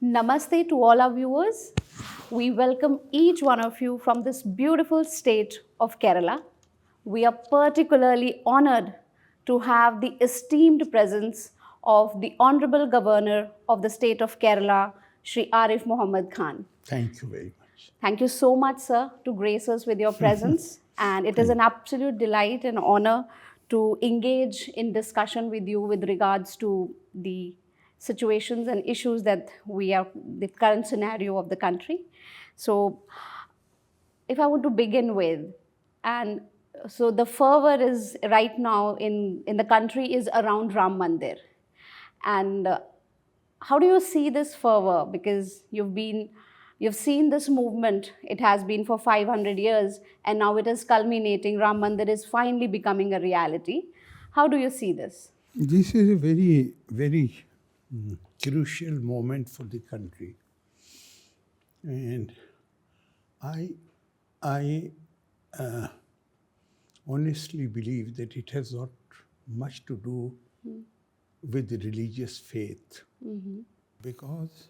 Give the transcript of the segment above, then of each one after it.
Namaste to all our viewers. We welcome each one of you from this beautiful state of Kerala. We are particularly honored to have the esteemed presence of the Honorable Governor of the state of Kerala, Shri Arif Mohammed Khan. Thank you very much. Thank you so much, sir, to grace us with your presence. And it is an absolute delight and honor to engage in discussion with you with regards to the situations and issues that the current scenario of the country. So, if I want to begin with, and so the fervor is right now in the country is around Ram Mandir. And how do you see this fervor? Because you've seen this movement. It has been for 500 years, and now it is culminating. Ram Mandir is finally becoming a reality. How do you see this? This is a very, very crucial moment for the country. And I honestly believe that it has not much to do with the religious faith. Because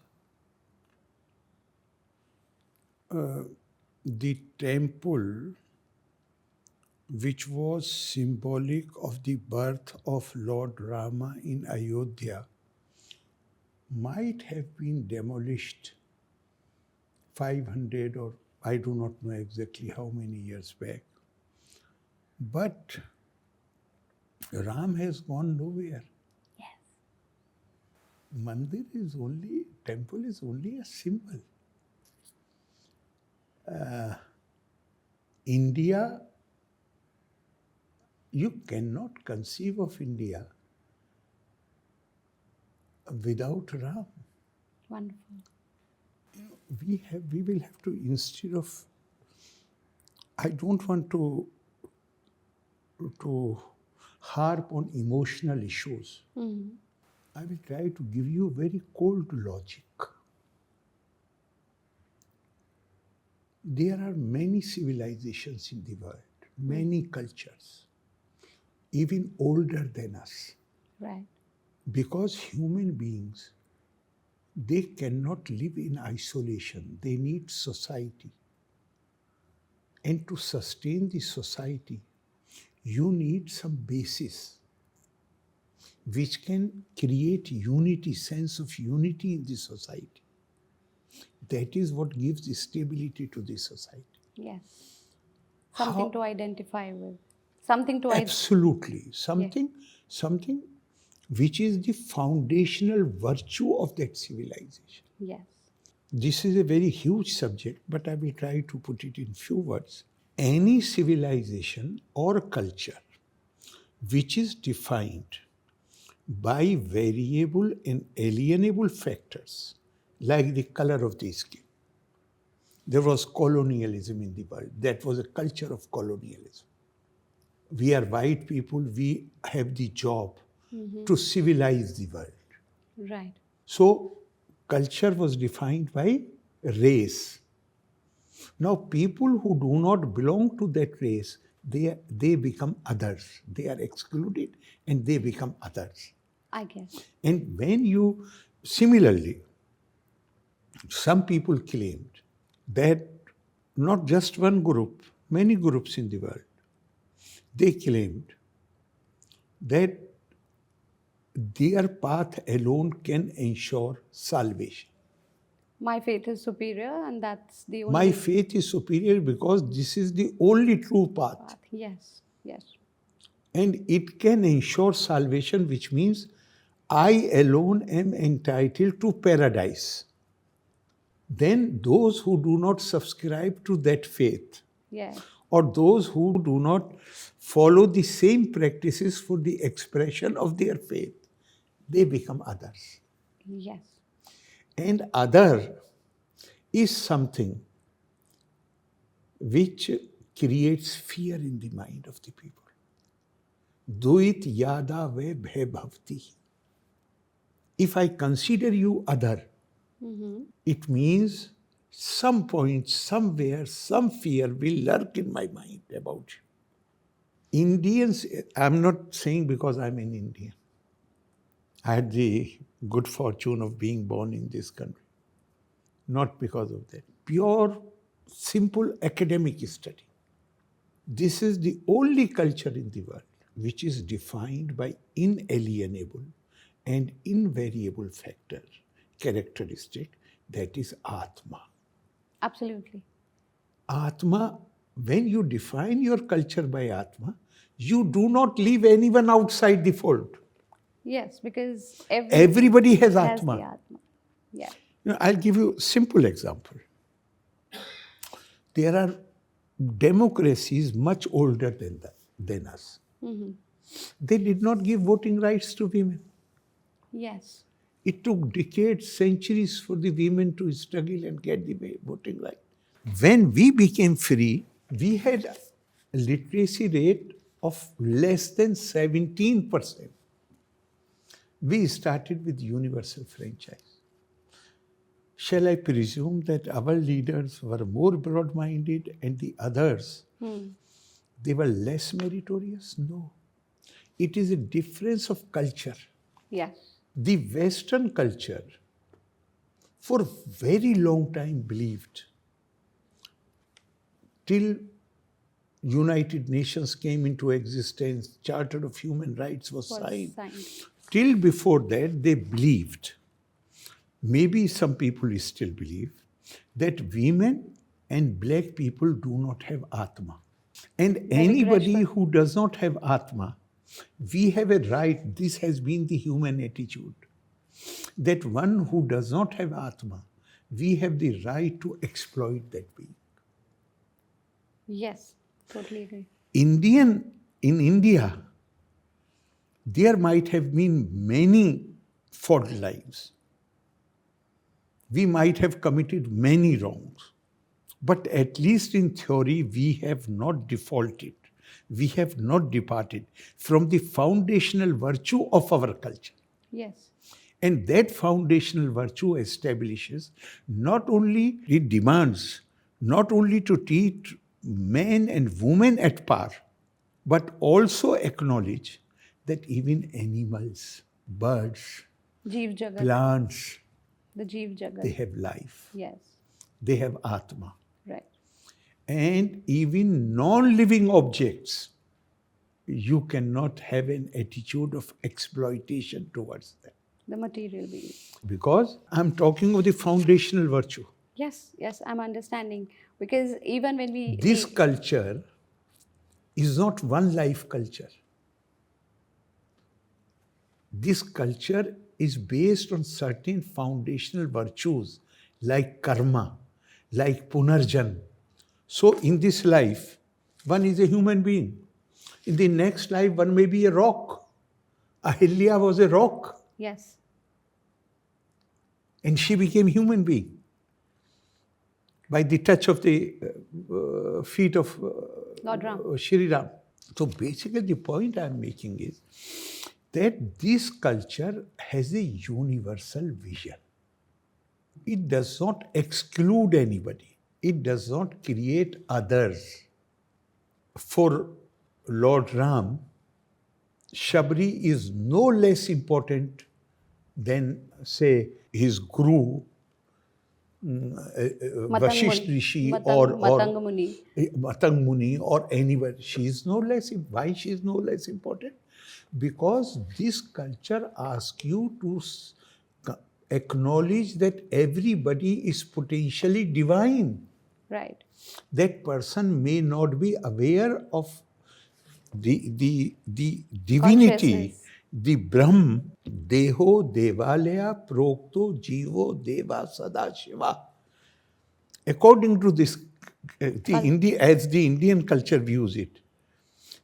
the temple, which was symbolic of the birth of Lord Rama in Ayodhya, might have been demolished 500 or I do not know exactly how many years back. But Ram has gone nowhere. Yes. Temple is only a symbol. India, you cannot conceive of India without Ram. Wonderful. We will have to, instead of, I don't want to harp on emotional issues. I will try to give you very cold logic. There are many civilizations in the world, many cultures, even older than us. Right. Because human beings, they cannot live in isolation. They need society. And to sustain the society, you need some basis which can create unity, sense of unity in the society. That is what gives stability to the society. Yes. Something to identify with. Absolutely. Something which is the foundational virtue of that civilization. Yes. This is a very huge subject, but I will try to put it in few words. Any civilization or culture which is defined by variable and alienable factors, like the color of the skin. There was colonialism in the world. That was a culture of colonialism. We are white people, we have the job to civilize the world. Right. So, culture was defined by race. Now, people who do not belong to that race, they become others. They are excluded and they become others. I guess. And similarly, some people claimed that not just one group, many groups in the world, they claimed that their path alone can ensure salvation. My faith is superior, and that's the only My faith is superior because this is the only true path. Yes, yes. And it can ensure salvation, which means I alone am entitled to paradise. Then those who do not subscribe to that faith, Yes. or those who do not follow the same practices for the expression of their faith, they become others. Yes. And other is something which creates fear in the mind of the people. Duit yada ve bhe bhavti. If I consider you other, it means some point, somewhere, some fear will lurk in my mind about you. Indians, I'm not saying because I'm an Indian. I had the good fortune of being born in this country. not because of that. Pure, simple academic study. This is the only culture in the world which is defined by inalienable and invariable factor, characteristic, that is Atma. Absolutely. Atma, when you define your culture by Atma, you do not leave anyone outside the fold. Yes, because Everybody has the Atma. Atma. Yeah. I'll give you a simple example. There are democracies much older than us. They did not give voting rights to women. Yes. It took decades, centuries for the women to struggle and get the voting right. When we became free, we had a literacy rate of less than 17%. We started with universal franchise. Shall I presume that our leaders were more broad-minded and the others, they were less meritorious? No. It is a difference of culture. Yes. The Western culture, for a very long time, believed, till United Nations came into existence, Charter of Human Rights was signed. Till before that, they believed, maybe some people still believe, that women and black people do not have Atma. And anybody who does not have Atma, we have a right, this has been the human attitude, that one who does not have Atma, we have the right to exploit that being. Yes, totally agree. In India, there might have been many fault lines. We might have committed many wrongs. But at least in theory, we have not defaulted. We have not departed from the foundational virtue of our culture. Yes. And that foundational virtue establishes not only, it demands not only to treat men and women at par, but also acknowledge that even animals, birds, Jeev Jagat. plants, The Jeev Jagat. they have life. Yes. They have Atma. Right. And even non-living objects, you cannot have an attitude of exploitation towards them. The material being. Because I'm talking of the foundational virtue. Yes, yes, I'm understanding. Because even when This culture is not one life culture. This culture is based on certain foundational virtues like karma, like punarjan. So in this life, one is a human being. In the next life, one may be a rock. Ahilya was a rock. Yes. And she became human being by the touch of the feet of Lord Ram. Shri Ram. So basically the point I'm making is that this culture has a universal vision. It does not exclude anybody. It does not create others. For Lord Ram, Shabri is no less important than, say, his guru, Vashisht Rishi or Matang Muni or anybody. She is no less. Why she is no less important? Because this culture asks you to acknowledge that everybody is potentially divine. Right. That person may not be aware of the divinity, the Brahm, Deho Devalaya Prokto Jivo Deva Sada Shiva. According to this, as the Indian culture views it,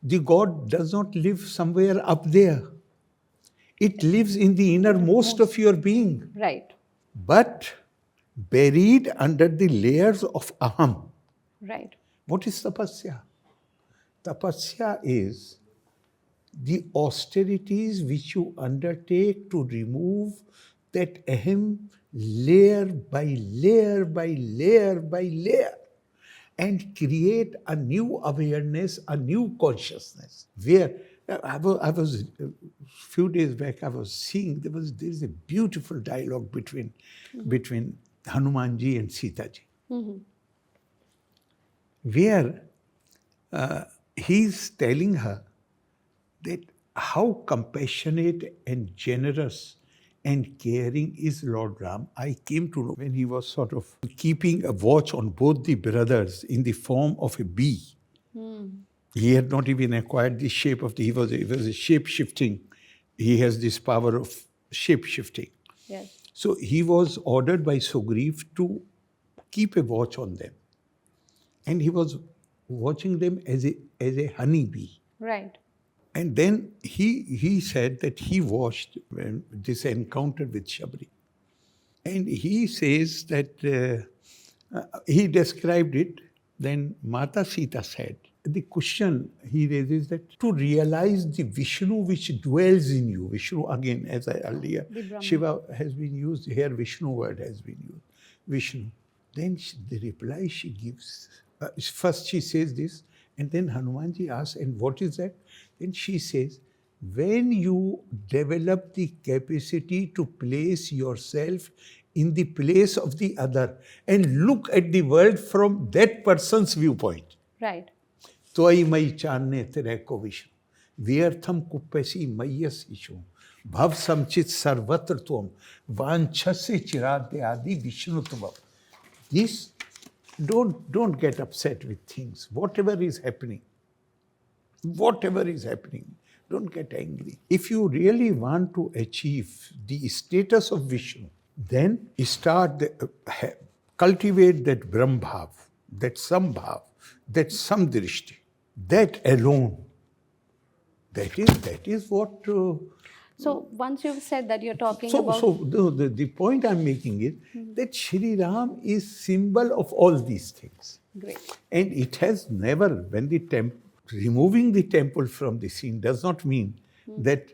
the God does not live somewhere up there. It lives in the innermost of your being. Right. But buried under the layers of aham. Right. What is tapasya? Tapasya is the austerities which you undertake to remove that aham layer by layer by layer by layer and create a new awareness, a new consciousness. Where I was a few days back, I was seeing there is a beautiful dialogue between Hanumanji and Sitaji, where he's telling her that how compassionate and generous and caring is Lord Ram. I came to know when he was sort of keeping a watch on both the brothers in the form of a bee. He had not even acquired the shape of he was a shape-shifting. He has this power of shape-shifting. Yes. So he was ordered by Sugriv to keep a watch on them. And he was watching them as a honeybee. Right. And then he said that he watched this encounter with Shabri. And he says that he described it. Then Mata Sita said, the question he raises that to realize the Vishnu which dwells in you, Vishnu again, as I earlier, Shiva has been used, here Vishnu word has been used, Vishnu. Then the reply she gives, first she says this, and then Hanumanji asks, and what is that? Then she says, when you develop the capacity to place yourself in the place of the other and look at the world from that person's viewpoint. Right. Toi mai channe tere ko Vishnu. Vyartham kuppesi mayas ishu. Bhav samchit sarvatra tuam. Vanchase chirade adi Vishnu tuvam. This, don't get upset with things. Whatever is happening, don't get angry. If you really want to achieve the status of Vishnu, then cultivate that Brahmbhav, that Sambhav, that Samdrishti. That alone, that is what... So once you've said that, you're talking about... So the point I'm making is that Shri Ram is symbol of all these things. Great. And it has never, when removing the temple from the scene does not mean that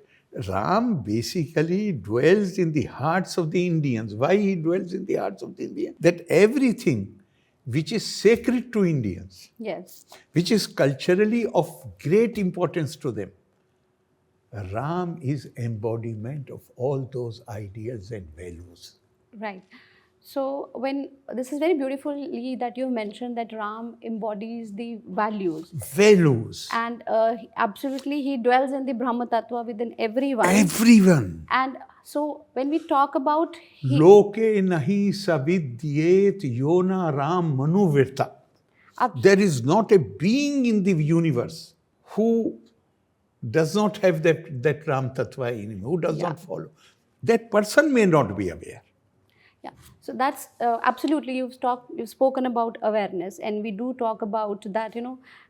Ram basically dwells in the hearts of the Indians. Why he dwells in the hearts of the Indians? That everything which is sacred to Indians, yes, which is culturally of great importance to them, Ram is embodiment of all those ideals and values. Right. So this is very beautifully that you mentioned that Ram embodies the values. Values. And absolutely he dwells in the Brahma Tattva within everyone. Everyone. And so when we talk about... Loke nahi savidyet yona Ram manuvirta. There is not a being in the universe who does not have that Ram Tattva in him, who does not follow. That person may not be aware. Yeah, so that's absolutely, you've spoken about awareness, and we do talk about that,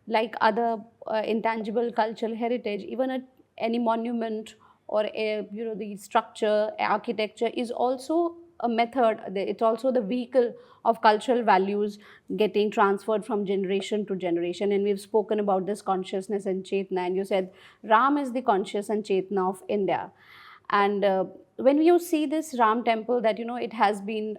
like other intangible cultural heritage, even any monument or the structure, architecture is also a method. It's also the vehicle of cultural values getting transferred from generation to generation. And we've spoken about this consciousness and Chetna, and you said Ram is the conscious and Chetna of India. And when you see this Ram temple, that it has been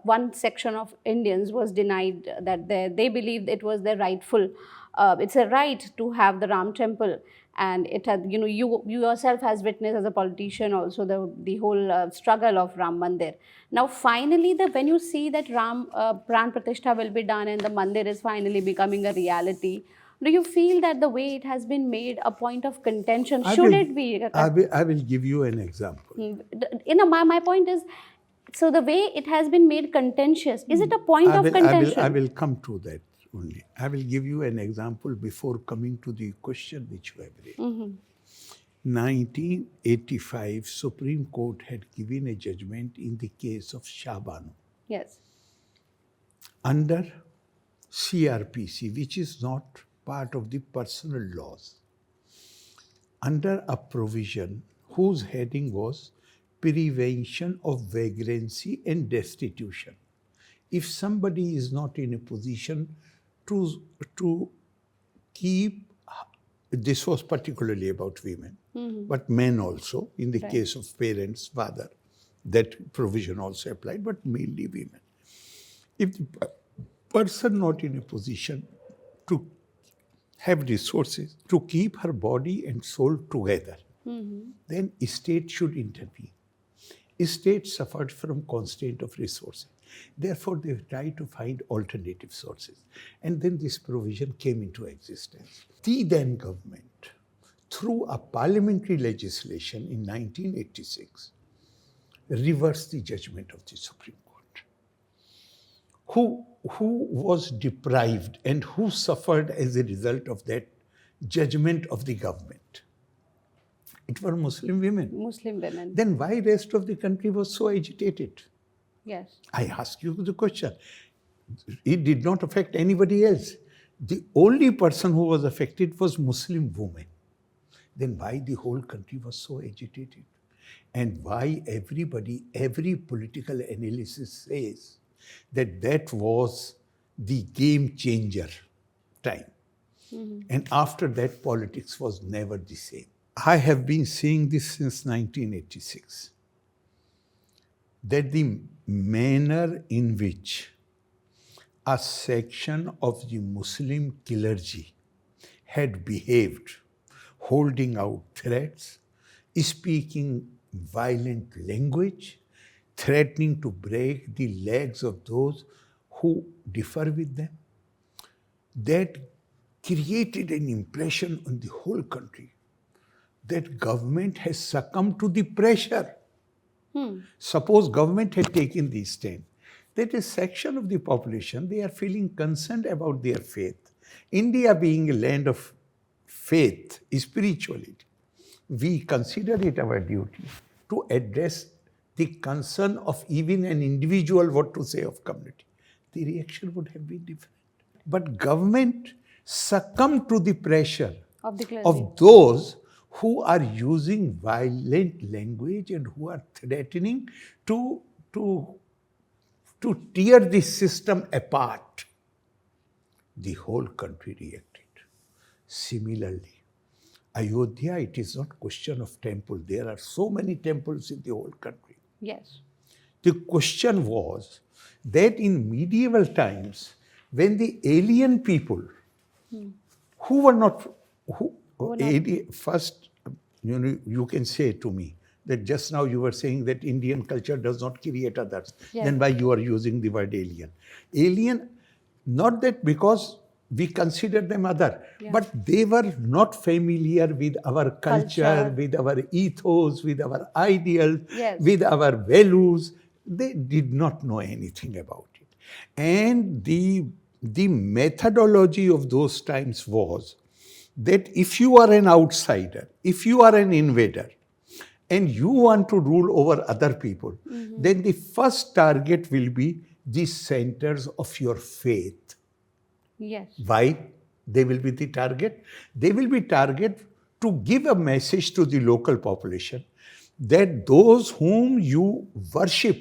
one section of Indians was denied that they believed it was their rightful. It's a right to have the Ram temple, and it had you yourself has witnessed as a politician also the whole struggle of Ram Mandir. Now finally, when you see that Ram Pran Pratishtha will be done and the Mandir is finally becoming a reality, do you feel that the way it has been made a point of contention? I will give you an example. My point is, so the way it has been made contentious, is it a point of contention? I will come to that only. I will give you an example before coming to the question which you have raised. 1985, Supreme Court had given a judgment in the case of Shah Banu. Yes. Under CRPC, which is not part of the personal laws, under a provision whose heading was prevention of vagrancy and destitution. If somebody is not in a position to keep, this was particularly about women, but men also, in the case of parents, father, that provision also applied, but mainly women. If the person not in a position to have resources to keep her body and soul together, then state should intervene. State suffered from constraint of resources. Therefore, they tried to find alternative sources. And then this provision came into existence. The then government, through a parliamentary legislation in 1986, reversed the judgment of the Supreme Court. Who was deprived and who suffered as a result of that judgment of the government? It were Muslim women. Muslim women. Then why rest of the country was so agitated? Yes. I ask you the question. It did not affect anybody else. The only person who was affected was Muslim women. Then why the whole country was so agitated? And why everybody, every political analysis says that that was the game changer time. And after that, politics was never the same. I have been saying this since 1986, that the manner in which a section of the Muslim clergy had behaved, holding out threats, speaking violent language, threatening to break the legs of those who differ with them, that created an impression on the whole country that government has succumbed to the pressure. Suppose government had taken the stand, that a section of the population, they are feeling concerned about their faith. India being a land of faith, spirituality, we consider it our duty to address the concern of even an individual, what to say of community. The reaction would have been different. But government succumbed to the pressure Of the clergy. of those who are using violent language and who are threatening to tear the system apart. The whole country reacted. Similarly, Ayodhya, it is not question of temple. There are so many temples in the whole country. Yes. The question was that in medieval times, when the alien people who were not, first, you can say to me that just now you were saying that Indian culture does not create others. Yes. Then why you are using the word alien? Alien, not that because we consider them other, but they were not familiar with our culture, with our ethos, with our ideals, with our values. They did not know anything about it. And the methodology of those times was that if you are an outsider, if you are an invader, and you want to rule over other people, then the first target will be the centers of your faith. Yes. Why they will be the target? They will be target to give a message to the local population that those whom you worship,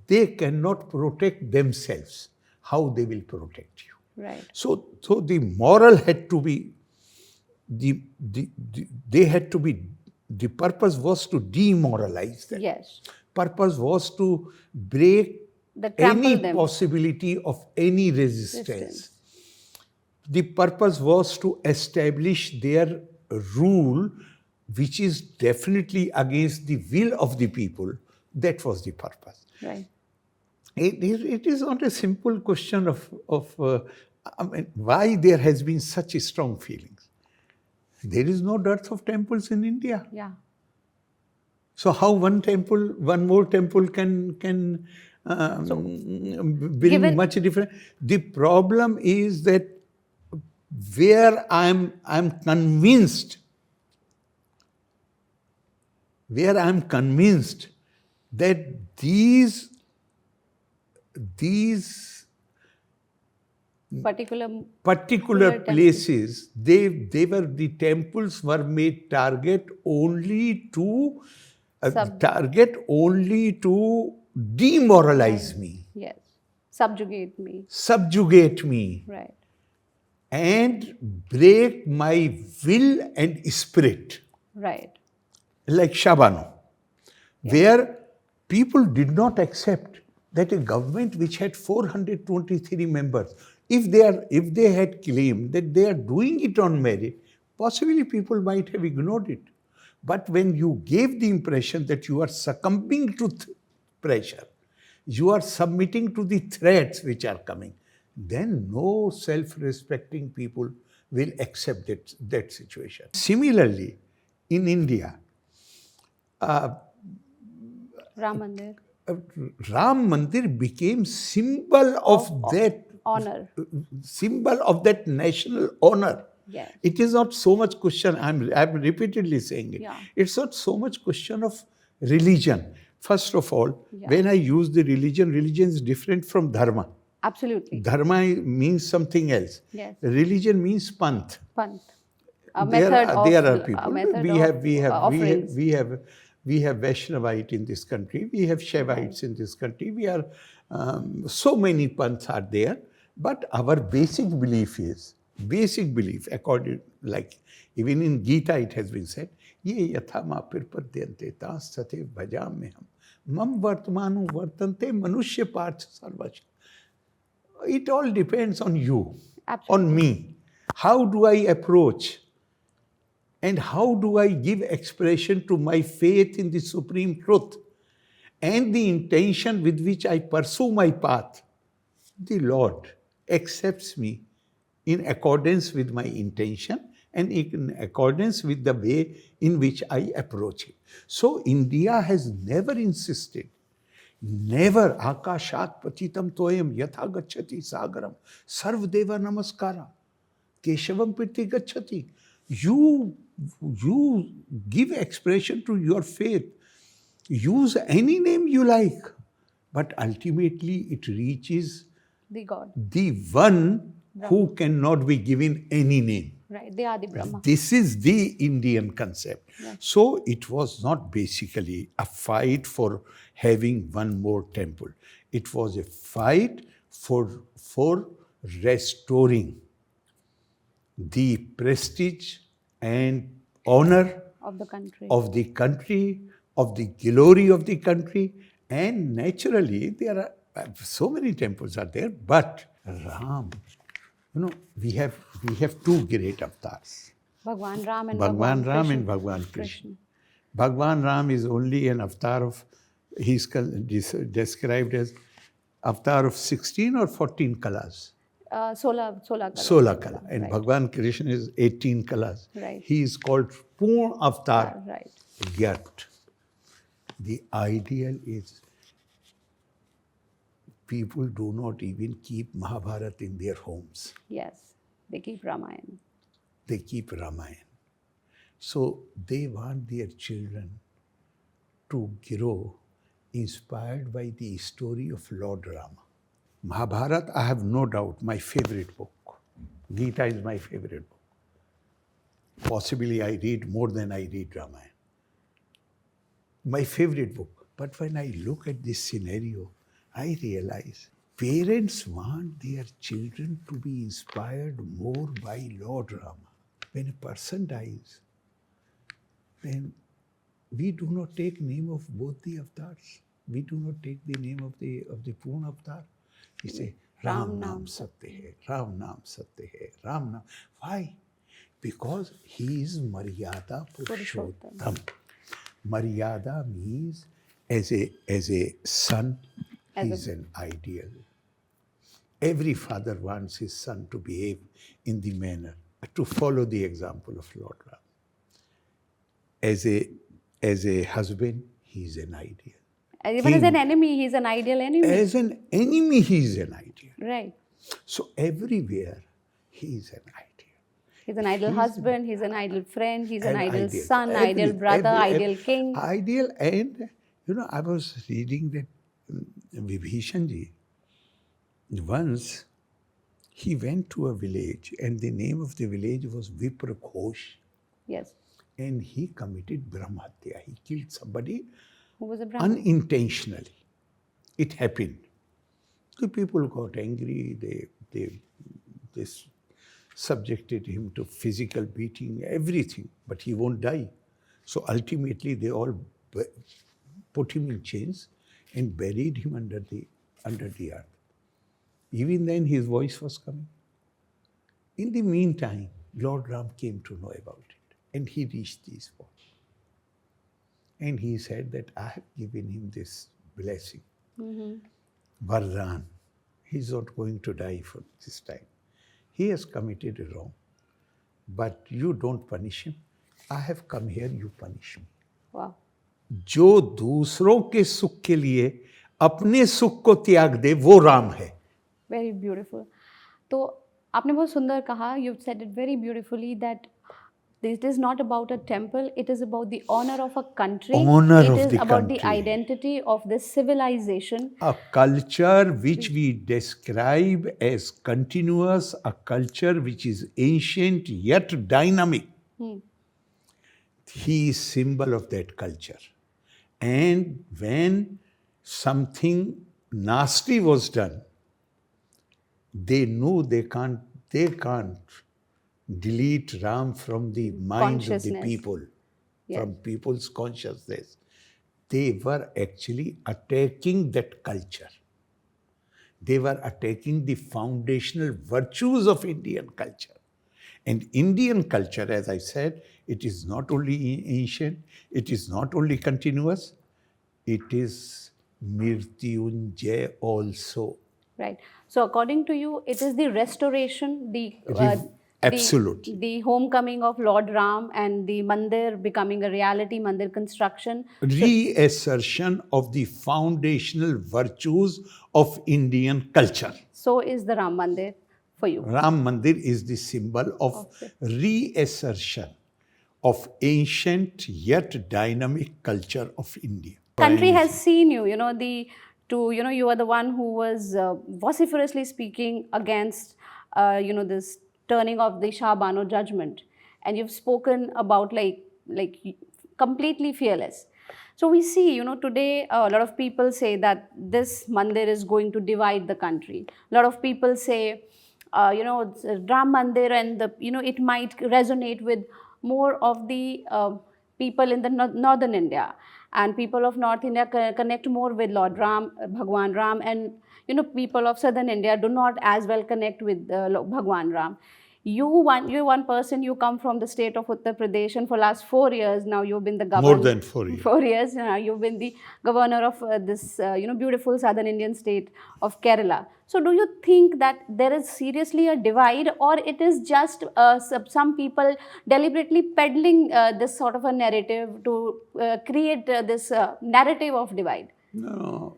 they cannot protect themselves. How they will protect you? Right. So the moral had to be, the purpose was to demoralize them. Yes. Purpose was to break any possibility of any resistance. The purpose was to establish their rule, which is definitely against the will of the people. That was the purpose. Right. It is not a simple question of why there has been such strong feelings. There is no dearth of temples in India. Yeah. So how one more temple can bring much different? The problem is that where I'm convinced that these particular places, the temples were made target only to demoralize me. Yes. Subjugate me. Right. And break my will and spirit. Right. Like Shabano, where people did not accept that a government which had 423 members, if they had claimed that they are doing it on merit, possibly people might have ignored it. But when you gave the impression that you are succumbing to pressure, you are submitting to the threats which are coming, then no self-respecting people will accept that situation. Similarly, in India, Ram Mandir. Ram Mandir became symbol of that honor. Symbol of that national honor. Yes. It is not so much question. I'm repeatedly saying it. Yeah. It's not so much question of religion. First of all, Yeah. when I use the religion is different from dharma. Absolutely. Dharma means something else. Yes. Religion means panth. Panth. There are people. Offerings. We have Vaishnavite in this country. We have Shaivites in this country. We are so many panths are there. But our basic belief, according, like even in Gita it has been said, ye yatha ma pirpadyante tas satev bhajam me ham mam vartmanu vartante manushya parth sarvach. It all depends on you, on me. How do I approach? And how do I give expression to my faith in the supreme truth and the intention with which I pursue my path? The Lord accepts me in accordance with my intention and in accordance with the way in which I approach it. So India has never insisted, never, akashat patitam toyam yatha gacchati sagaram sarvdeva namaskara keshavam pirti gacchati. You give expression to your faith. Use any name you like, but ultimately it reaches the God, the one who cannot be given any name. Right, the Adi Brahma. This is the Indian concept. Yes. So it was not basically a fight for having one more temple. It was a fight for restoring the prestige and honor of the country, of the glory of the country. And naturally, there are so many temples are there, but Ram, we have two great avatars. Bhagwan Ram and Bhagwan Ram and Krishna. Bhagwan Krishna. Bhagwan Ram is only an avatar of, he's described as avatar of 16 or 14 kalas. 16 kala. 16 kala. And Right. Bhagwan Krishna is 18 kalas. Right. He is called Purna Avatar. Right. Yet, the ideal is people do not even keep Mahabharata in their homes. Yes, they keep Ramayana. They keep Ramayana. So they want their children to grow inspired by the story of Lord Rama. Mahabharata, I have no doubt, my favorite book. Gita is my favorite book. Possibly I read more than I read Ramayana. My favorite book. But when I look at this scenario, I realize parents want their children to be inspired more by Lord Rama. When a person dies, then we do not take name of both the avatars. We do not take the name of the Purna avatar. We say, Ram Naam Satya Hai, Ram Naam Satya Hai, Ram Naam. Why? Because he is Maryada Purushottam. Maryada means as a son, he is an ideal. Every father wants his son to behave in the manner, to follow the example of Lord Ram. As a husband, he is an ideal. Even as an enemy, he's an ideal enemy. As an enemy, he is an ideal. Right. So everywhere, he is an ideal. He's an ideal husband, he's an ideal friend, he's an ideal son, ideal brother, ideal king. Ideal, and I was reading that Vibhishanji, once he went to a village and the name of the village was Vipra Ghosh. Yes. And he committed Brahmatya. He killed somebody who was a Brahmin. Unintentionally. It happened. The people got angry. They subjected him to physical beating, everything, but he won't die. So ultimately, they all put him in chains and buried him under the earth. Even then, his voice was coming. In the meantime, Lord Ram came to know about it, and he reached the spot. And he said that I have given him this blessing. Mm-hmm. Vardhan. He's not going to die for this time. He has committed a wrong. But you don't punish him. I have come here, you punish me. Wow. जो दूसरों के सुख के लिए अपने सुख को त्याग दे वो राम है. Very beautiful. तो आपने बहुत सुंदर कहा, you've said it very beautifully that it is not about a temple, it is about the honor of a country. Honor it of is the about the country. identity of this civilization. A culture which we describe as continuous, a culture which is ancient yet dynamic. He is symbol of that culture. And when something nasty was done, they knew they can't delete Ram from the minds of the Consciousness. people, Yes. from people's consciousness. They were actually attacking that culture. They were attacking the foundational virtues of Indian culture. And Indian culture, as I said, it is not only ancient, it is not only continuous, it is Mrityunjay also. Right. So according to you, it is the restoration, Absolutely. the homecoming of Lord Ram and the mandir becoming a reality, mandir construction. Reassertion of the foundational virtues of Indian culture. So is the Ram Mandir for you. Ram Mandir is the symbol of reassertion of ancient yet dynamic culture of India. Country has seen you, you are the one who was vociferously speaking against, this turning of the Shah Bano judgment. And you've spoken about like completely fearless. So we see, today a lot of people say that this mandir is going to divide the country. A lot of people say, it's a Ram Mandir and it might resonate with more of the people in the northern India, and people of North India connect more with Lord Ram, Bhagwan Ram, and people of southern India do not as well connect with Bhagwan Ram. You're one person, you come from the state of Uttar Pradesh, and for last 4 years now you've been the governor. More than 4 years. 4 years now you've been the governor of this beautiful southern Indian state of Kerala. So do you think that there is seriously a divide, or it is just some people deliberately peddling this sort of a narrative to create this narrative of divide? No,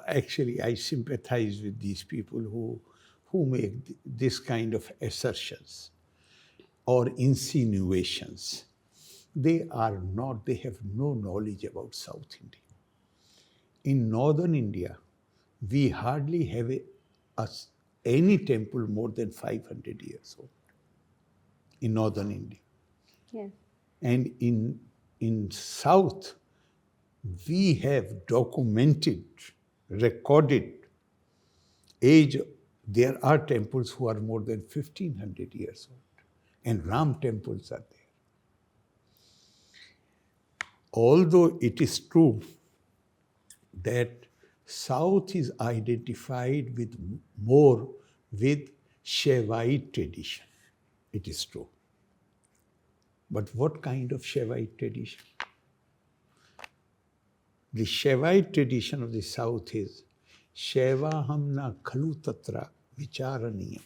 actually I sympathize with these people who make this kind of assertions or insinuations. They have no knowledge about South India. In northern India, we hardly have any temple more than 500 years old in northern India. Yes. And in south, we have documented, recorded age. There are temples who are more than 1500 years old, and Ram temples are there. Although it is true that South is identified more with Shaivite tradition, it is true. But what kind of Shaivite tradition? The Shaivite tradition of the South is Shaivaham na khalu tatra vicharaniyam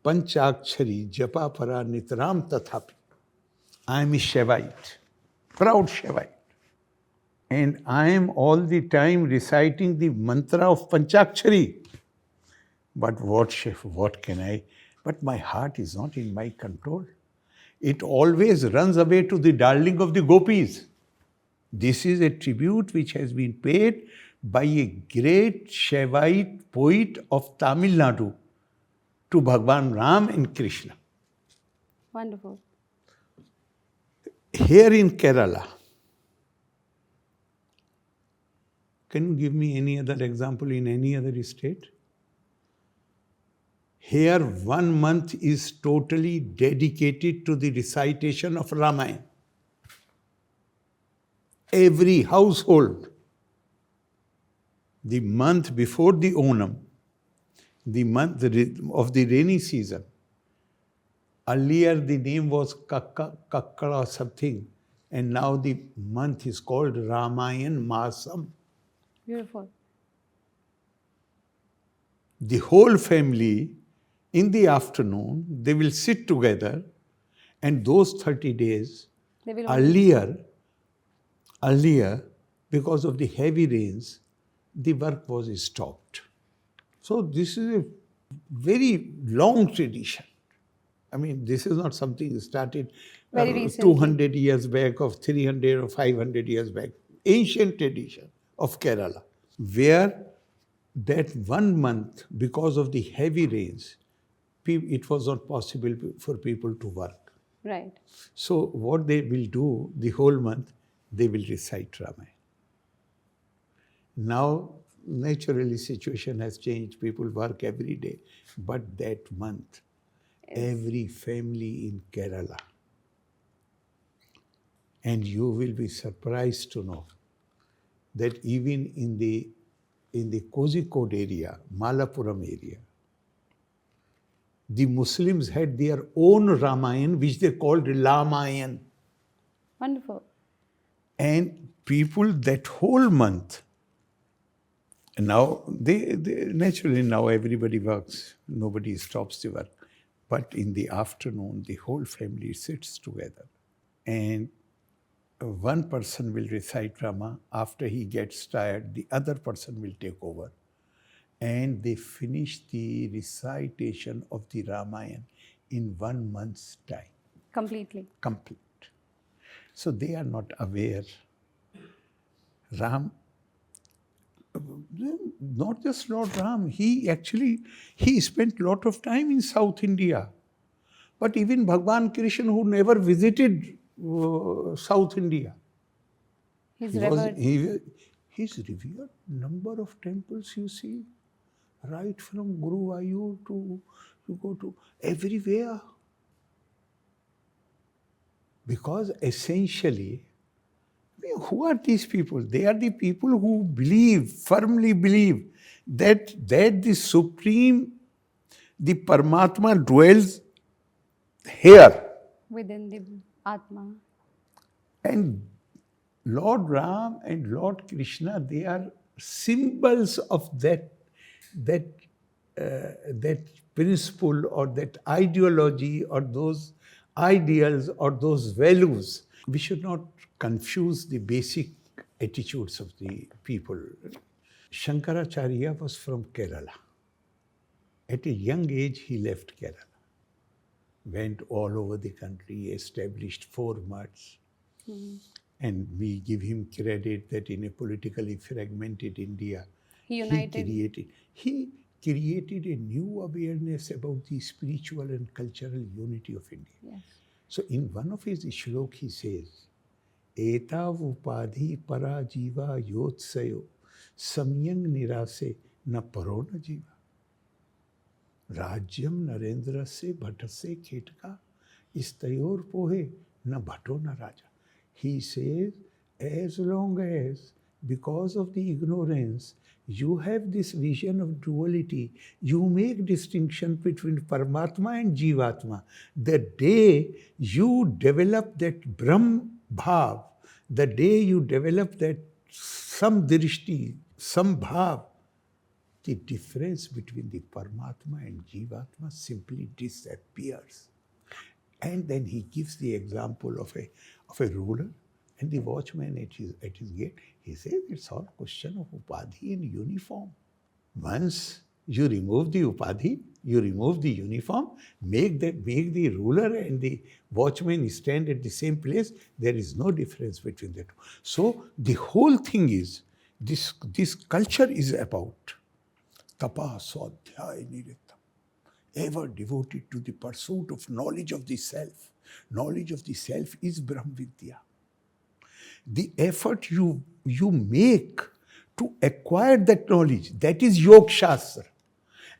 panchakshari japapara nitram tathapi. I am a Shaivite, proud Shaivite. And I am all the time reciting the mantra of Panchakshari. But what can I? But my heart is not in my control. It always runs away to the darling of the gopis. This is a tribute which has been paid by a great Shaivite poet of Tamil Nadu to Bhagwan Ram and Krishna. Wonderful. Here in Kerala, can you give me any other example in any other state? Here 1 month is totally dedicated to the recitation of Ramayana. Every household, the month before the Onam, the month of the rainy season, earlier the name was Kakkala or something, and now the month is called Ramayan Masam. Beautiful. the whole family in the afternoon, they will sit together, and those 30 days They will earlier, because of the heavy rains, the work was stopped. So this is a very long tradition. I mean, this is not something started Very recently. 200 years back or 300 or 500 years back. Ancient tradition of Kerala, where that 1 month, because of the heavy rains, it was not possible for people to work. Right. So what they will do the whole month, they will recite Ramayana. Now, naturally, situation has changed. People work every day. But that month, every family in Kerala, and you will be surprised to know that even in the Kozhikode area, Malapuram area, the Muslims had their own Ramayana, which they called Ramayan. Wonderful. And people that whole month, now they naturally now everybody works, nobody stops the work. But in the afternoon, the whole family sits together, and one person will recite Rama. After he gets tired, the other person will take over. And they finish the recitation of the Ramayana in 1 month's time. Completely. Complete. So they are not aware. Ram, not just Lord Ram, he spent a lot of time in South India. But even Bhagwan Krishna, who never visited South India, He's revered. He's revered number of temples, you see, right from Guruvayur to you go to everywhere. Because essentially, who are these people? They are the people who firmly believe that the Supreme, the Paramatma dwells here. Within the Atma. And Lord Ram and Lord Krishna, they are symbols of that principle or that ideology or those ideals or those values. We should not confuse the basic attitudes of the people. Shankaracharya was from Kerala. At a young age, he left Kerala, went all over the country, established 4 mutts. And we give him credit that in a politically fragmented India, He created a new awareness about the spiritual and cultural unity of India. Yes. So in one of his shlok, he says, Etav upadhi para jiva yotsayo samyang nirase na paro na jiva. Rajyam narendra se bhatase khetka istayor pohe na bhato na raja. He says, as long as, because of the ignorance, you have this vision of duality, you make distinction between Paramatma and Jivatma. The day you develop that Brahm Bhav, the day you develop that some drishti, some bhav, the difference between the Paramatma and Jivatma simply disappears. And then he gives the example of a ruler and the watchman at his gate. He says it's all question of upadhi and uniform. Once you remove the upadhi, you remove the uniform, make the ruler and the watchman stand at the same place, there is no difference between the two. So the whole thing is, this culture is about tapa swadhyaya niritam, ever devoted to the pursuit of knowledge of the self. Knowledge of the self is Brahm Vidya. The effort you make to acquire that knowledge, that is Yoga Shastra.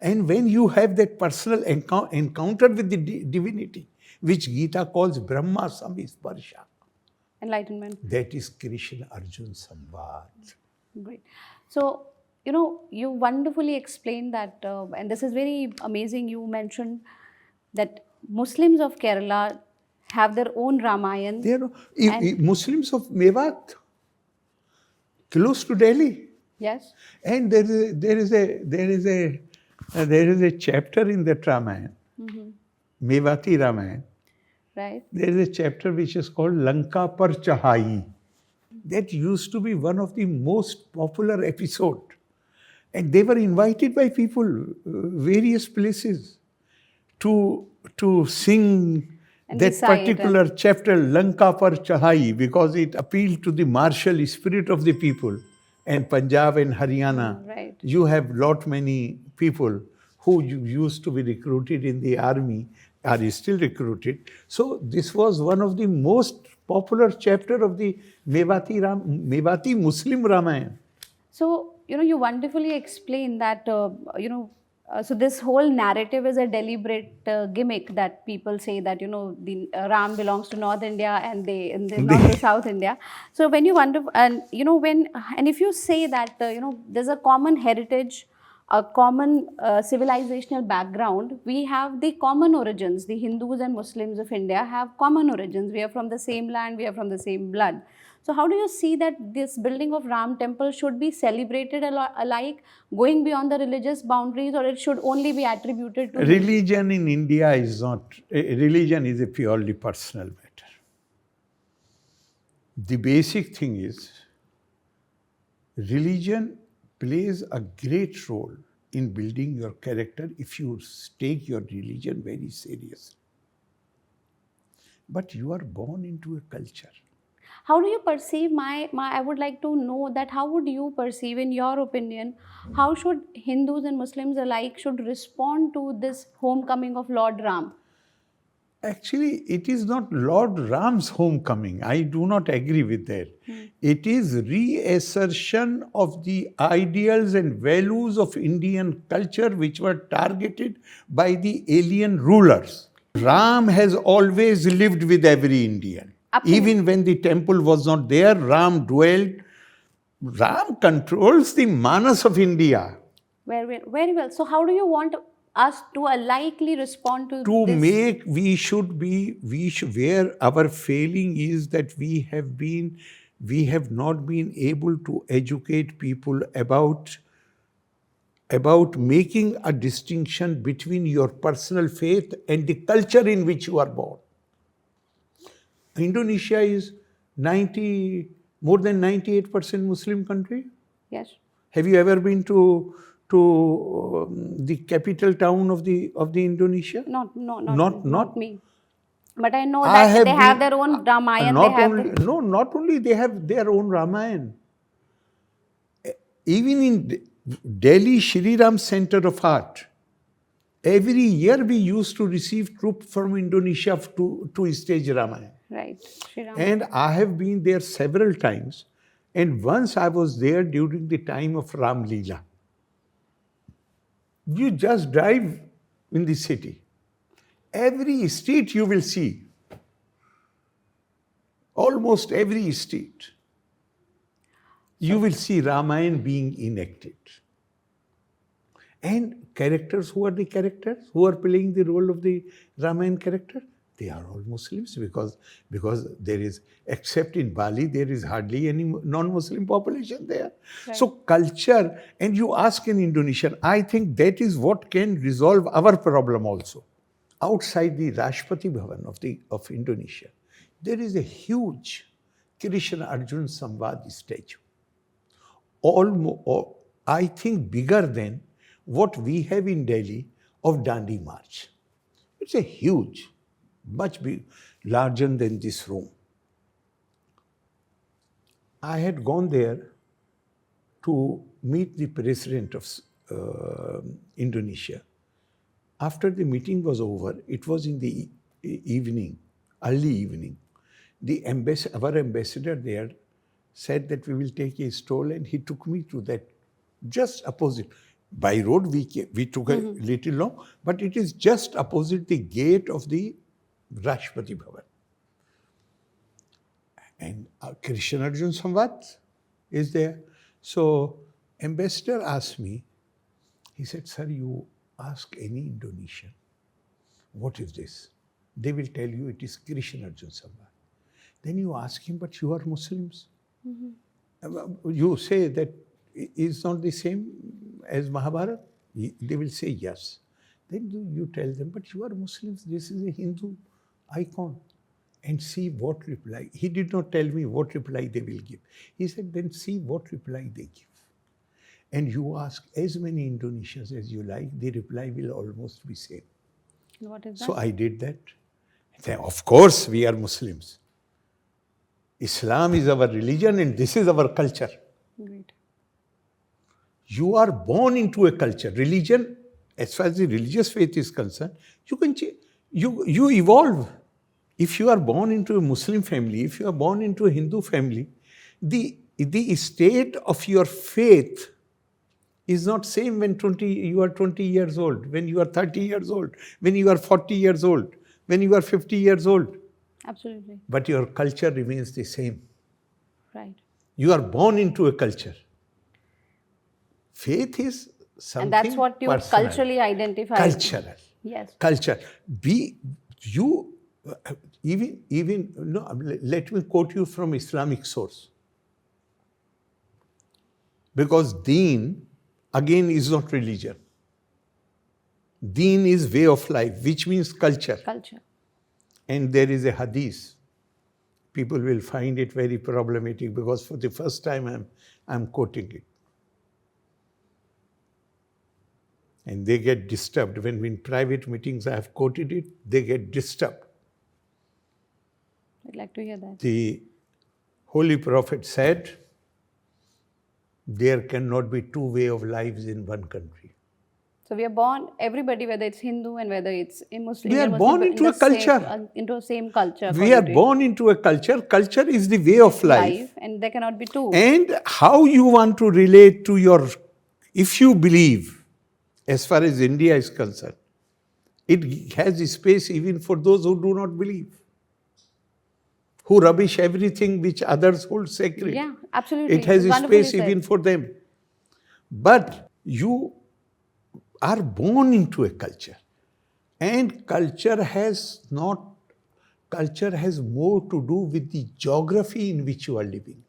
And when you have that personal encounter with the divinity, which Gita calls Brahma Samisparsha, Enlightenment. that is Krishna Arjun Samvad. Great. So, you wonderfully explained that, and this is very amazing. You mentioned that Muslims of Kerala have their own Ramayana. Muslims of Mewat, close to Delhi. Yes. And there is a There is a chapter in that Ramayana, Mevati Ramayana. Right. There is a chapter which is called Lanka Par Chahai. That used to be one of the most popular episode. And they were invited by people, various places, to sing And that recite and- particular chapter, Lanka Par Chahai, because it appealed to the martial spirit of the people. And Punjab and Haryana, right. you have lot many people who used to be recruited in the army, are still recruited. So this was one of the most popular chapter of the Mevati Muslim Ramayana. So, you wonderfully explain that, so this whole narrative is a deliberate gimmick that people say that, the Ram belongs to North India and they not to South India. So when you wonder, and, and if you say that, there's a common heritage, a common civilizational background, we have the common origins. The Hindus and Muslims of India have common origins. We are from the same land, we are from the same blood. So how do you see that this building of Ram temple should be celebrated alike, going beyond the religious boundaries, or it should only be attributed to Religion in India is not, religion is a purely personal matter. The basic thing is, religion plays a great role in building your character if you take your religion very seriously. But you are born into a culture. How do you perceive I would like to know that how would you perceive, in your opinion, how should Hindus and Muslims alike should respond to this homecoming of Lord Ram? Actually, it is not Lord Ram's homecoming. I do not agree with that. It is reassertion of the ideals and values of Indian culture which were targeted by the alien rulers. Ram has always lived with every Indian. Absolutely. Even when the temple was not there, Ram dwelled. Ram controls the manas of India. Very well. So how do you want us to alikely respond to this? We should, where our failing is that we have not been able to educate people about making a distinction between your personal faith and the culture in which you are born. Indonesia is more than 98% Muslim country. Yes. Have you ever been to the capital town of the Indonesia? Not me. But I know I that they have been- their own Ramayana. Not only they have their own Ramayana. Even in Delhi Shri Ram Center of Art, every year we used to receive troops from Indonesia to stage Ramayana. Right. Shri Ram. And I have been there several times. And once I was there during the time of Ram Leela. You just drive in the city. Every street you will see. Almost every street. You will see Ramayana being enacted. And characters, who are the characters? Who are playing the role of the Ramayana character? They are all Muslims because there is, except in Bali, there is hardly any non-Muslim population there. Right. So culture, and you ask an Indonesian, I think that is what can resolve our problem also. Outside the Rashtrapati Bhavan of Indonesia, there is a huge Krishna Arjun Samvad statue. I think bigger than what we have in Delhi of Dandi March. It's a huge, much larger than this room. I had gone there to meet the president of Indonesia. After the meeting was over, it was in the evening, early evening. Our ambassador there said that we will take a stroll, and he took me to that just opposite. By road we took a little long, but it is just opposite the gate of the Rashtrapati Bhavan. And Krishna Arjun Samvad is there. So ambassador asked me, he said, sir, you ask any Indonesian, what is this? They will tell you it is Krishna Arjun Samvad. Then you ask him, but you are Muslims. You say that is not the same as Mahabharata. They will say yes. Then you tell them, but you are Muslims, this is a Hindu icon. And see what reply. He did not tell me what reply they will give. He said, then see what reply they give. And you ask as many Indonesians as you like, the reply will almost be same. What is that? So I did that. Then, of course, we are Muslims. Islam is our religion and this is our culture. Great. You are born into a culture. Religion, as far as the religious faith is concerned, you can you evolve. If you are born into a Muslim family, if you are born into a Hindu family, the state of your faith is not same when you are 20 years old, when you are 30 years old, when you are 40 years old, when you are 50 years old. Absolutely. But your culture remains the same. Right. You are born into a culture. Faith is something And that's what you personal. culturally identify. Cultural. Yes. Culture. Let me quote you from Islamic source. Because deen, again, is not religion. Deen is way of life, which means culture. Culture. And there is a hadith. People will find it very problematic because for the first time I'm quoting it. And they get disturbed. When in private meetings I have quoted it, they get disturbed. I'd like to hear that. The Holy Prophet said, there cannot be two ways of lives in one country. So we are born, everybody, whether it's Hindu and whether it's a Muslim. We are born into a culture. Into the same culture. We are born into a culture. Culture is the way of life. And there cannot be two. And how you want to relate to if you believe, as far as India is concerned, it has a space even for those who do not believe, who rubbish everything which others hold sacred. Yeah, absolutely. It has a space even for them. But you are born into a culture. And culture has more to do with the geography in which you are living,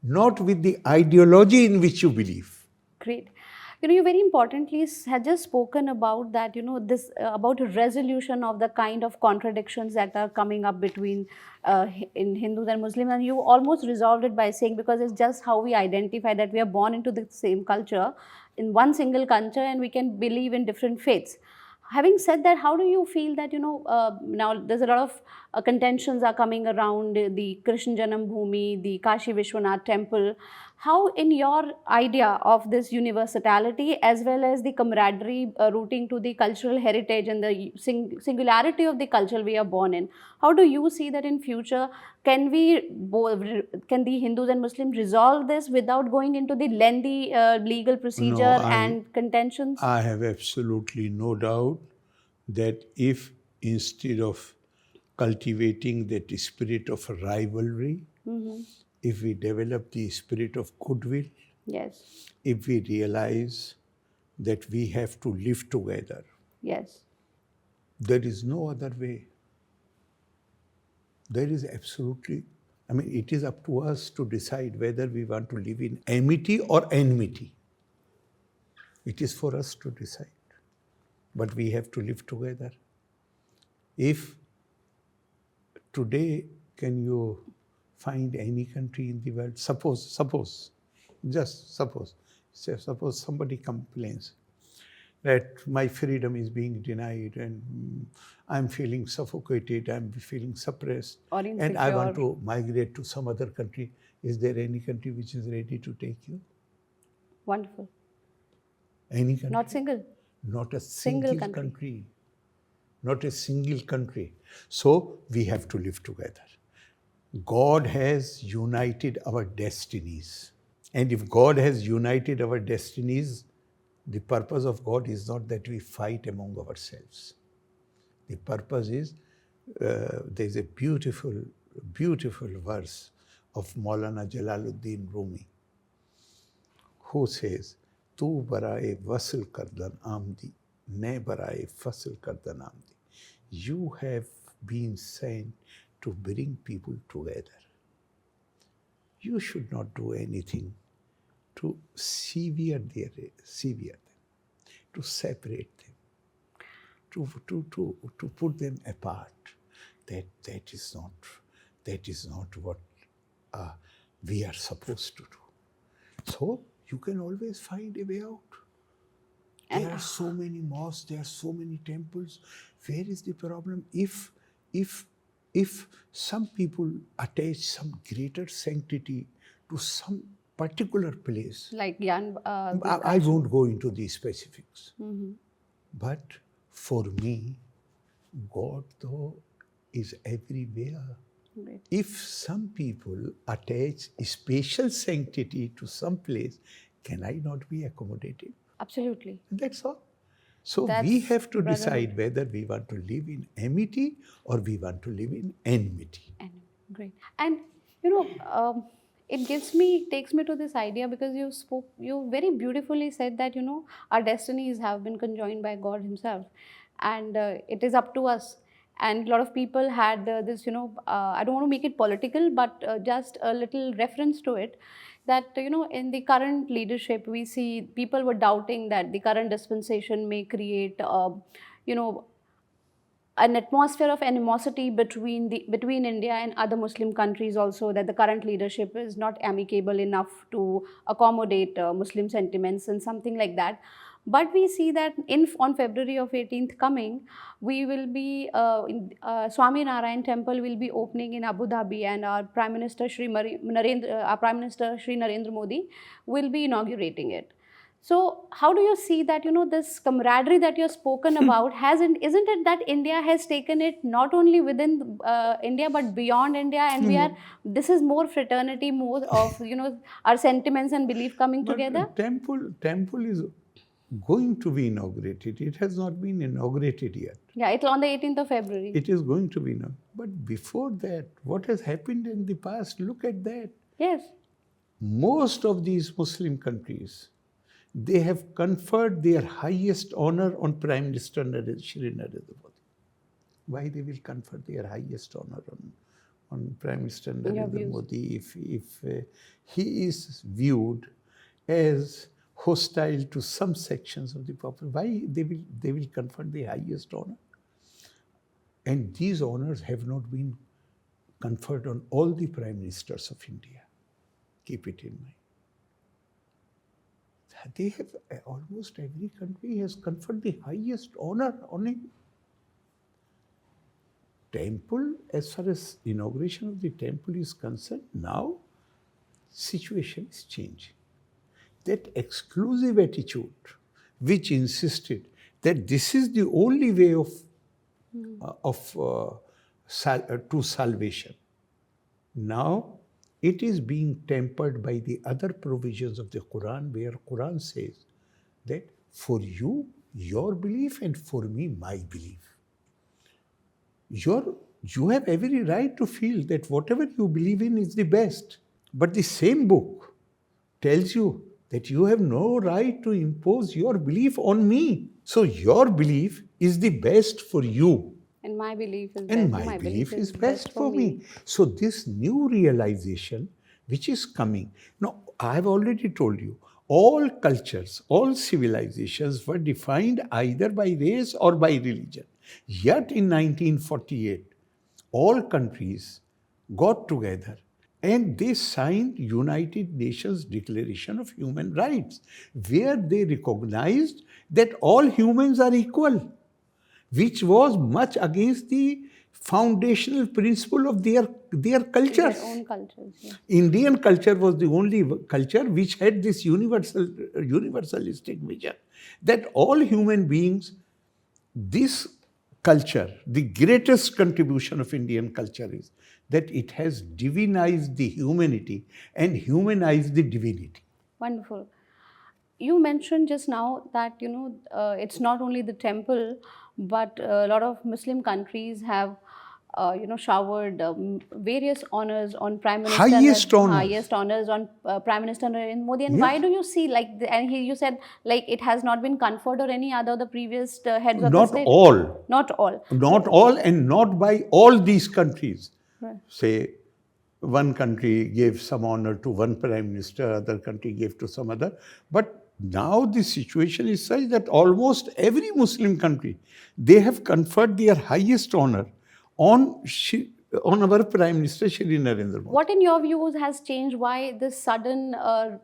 not with the ideology in which you believe. Great. You very importantly had just spoken about that, this about a resolution of the kind of contradictions that are coming up between in Hindus and Muslims, and you almost resolved it by saying, because it's just how we identify that we are born into the same culture, in one single culture, and we can believe in different faiths. Having said that, how do you feel that, now there's a lot of contentions are coming around the Krishna Janam Bhoomi, the Kashi Vishwanath temple. How, in your idea of this universality as well as the camaraderie rooting to the cultural heritage and the singularity of the culture we are born in, how do you see that in future? Can the Hindus and Muslims resolve this without going into the lengthy legal procedure and contentions? I have absolutely no doubt that if instead of cultivating that spirit of rivalry, if we develop the spirit of goodwill, yes, if we realize that we have to live together, yes, there is no other way. There is absolutely, it is up to us to decide whether we want to live in amity or enmity. It is for us to decide. But we have to live together. If today, can you find any country in the world, suppose somebody complains that my freedom is being denied and I'm feeling suffocated, I'm feeling suppressed, and I want to migrate to some other country. Is there any country which is ready to take you? Wonderful. Any country? Not single. Not a single country. Not a single country. So we have to live together. God has united our destinies. And if God has united our destinies, the purpose of God is not that we fight among ourselves. The purpose is, there's a beautiful, beautiful verse of Maulana Jalaluddin Rumi, who says, Tu baraye wasl kardan amdi, ne baraye fasl kardan amdi. You have been sent to bring people together. You should not do anything to sever them. to separate them, to put them apart. That is not what we are supposed to do. So you can always find a way out. There are so many mosques, there are so many temples. Where is the problem? If some people attach some greater sanctity to some particular place, like Jan, I won't go into the specifics. But for me, God though is everywhere. Great. If some people attach spatial sanctity to some place, can I not be accommodative? Absolutely. That's all. So That's we have to brotherhood. decide whether we want to live in amity or we want to live in enmity. Great. And it takes me to this idea, because you very beautifully said that our destinies have been conjoined by God Himself, and it is up to us. And a lot of people had this, I don't want to make it political, but just a little reference to it, that in the current leadership we see people were doubting that the current dispensation may create an atmosphere of animosity between India and other Muslim countries also, that the current leadership is not amicable enough to accommodate Muslim sentiments and something like that. But we see that on February of 18th coming, we will be, Swami Narayan Temple will be opening in Abu Dhabi, and our Prime Minister Shri Narendra Modi will be inaugurating it. So how do you see that, this camaraderie that you've spoken about, isn't it that India has taken it not only within India but beyond India, and this is more fraternity, more of, our sentiments and belief coming together? Temple is going to be inaugurated. It has not been inaugurated yet. Yeah, it's on the 18th of February. It is going to be inaugurated. But before that, what has happened in the past, look at that. Yes. Most of these Muslim countries, they have conferred their highest honor on Prime Minister Shri Narendra Modi. Why they will confer their highest honor on Prime Minister Narendra Modi if he is viewed as hostile to some sections of the population? Why they will confer the highest honor? And these honors have not been conferred on all the Prime Ministers of India. Keep it in mind. They have, almost every country has conferred the highest honor on him. Temple, as far as inauguration of the temple is concerned, now situation is changing. That exclusive attitude which insisted that this is the only way to salvation, now it is being tempered by the other provisions of the Quran, where Quran says that for you, your belief, and for me, my belief. You have every right to feel that whatever you believe in is the best. But the same book tells you that you have no right to impose your belief on me. So your belief is the best for you. And my belief is and best. my belief is best for me. So this new realization which is coming. Now, I have already told you, all cultures, all civilizations were defined either by race or by religion. Yet in 1948, all countries got together and they signed United Nations Declaration of Human Rights, where they recognized that all humans are equal, which was much against the foundational principle of their cultures. Their own cultures, yeah. Indian culture was the only culture which had this universalistic vision, that all human beings, this culture, the greatest contribution of Indian culture is that it has divinized the humanity and humanized the divinity. Wonderful. You mentioned just now that, it's not only the temple, but a lot of Muslim countries have, showered various honors on Prime Minister. Highest honors on Prime Minister Narendra Modi. And why do you see, you said, it has not been conferred or any other the previous heads of the state? Not all, and not by all these countries. Right. Say, one country gave some honor to one prime minister, other country gave to some other. But now the situation is such that almost every Muslim country, they have conferred their highest honor on our Prime Minister Shri Narendra Modi. What in your views has changed? Why this sudden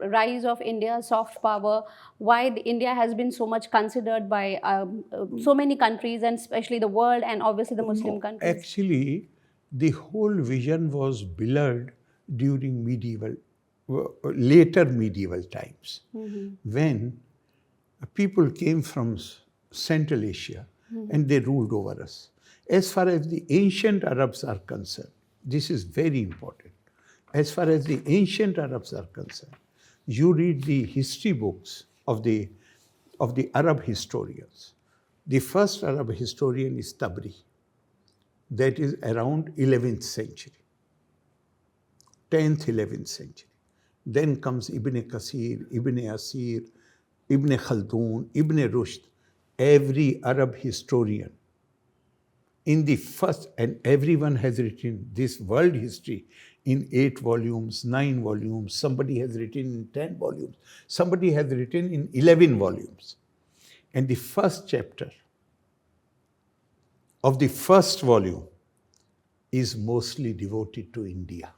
rise of India's soft power? Why India has been so much considered by so many countries, and especially the world and obviously the Muslim countries? Actually, the whole vision was blurred during later medieval times, when people came from Central Asia and they ruled over us. As far as the ancient Arabs are concerned, this is very important. As far as the ancient Arabs are concerned, you read the history books of the Arab historians. The first Arab historian is Tabri. That is around 11th century, 10th, 11th century. Then comes Ibn Kasir, Ibn Asir, Ibn Khaldun, Ibn Rushd. Every Arab historian in the first, and everyone has written this world history in 8 volumes, 9 volumes. Somebody has written in 10 volumes. Somebody has written in 11 volumes. And the first chapter of the first volume is mostly devoted to India.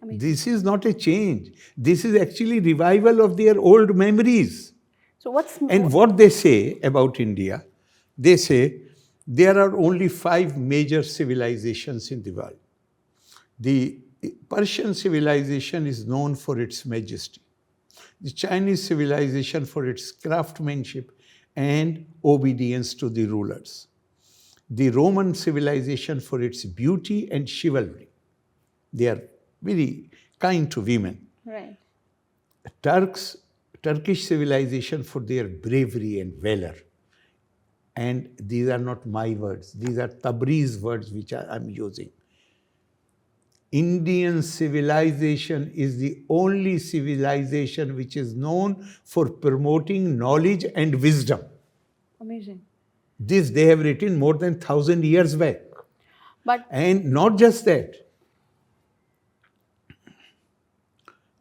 This is not a change. This is actually revival of their old memories. So what's more? And what they say about India, they say there are only 5 major civilizations in the world. The Persian civilization is known for its majesty. The Chinese civilization for its craftsmanship and obedience to the rulers. The Roman civilization for its beauty and chivalry. They are very kind to women. Right. Turkish civilization for their bravery and valor. And these are not my words. These are Tabriz words which I'm using. Indian civilization is the only civilization which is known for promoting knowledge and wisdom. Amazing. This they have written more than 1,000 years back. And not just that.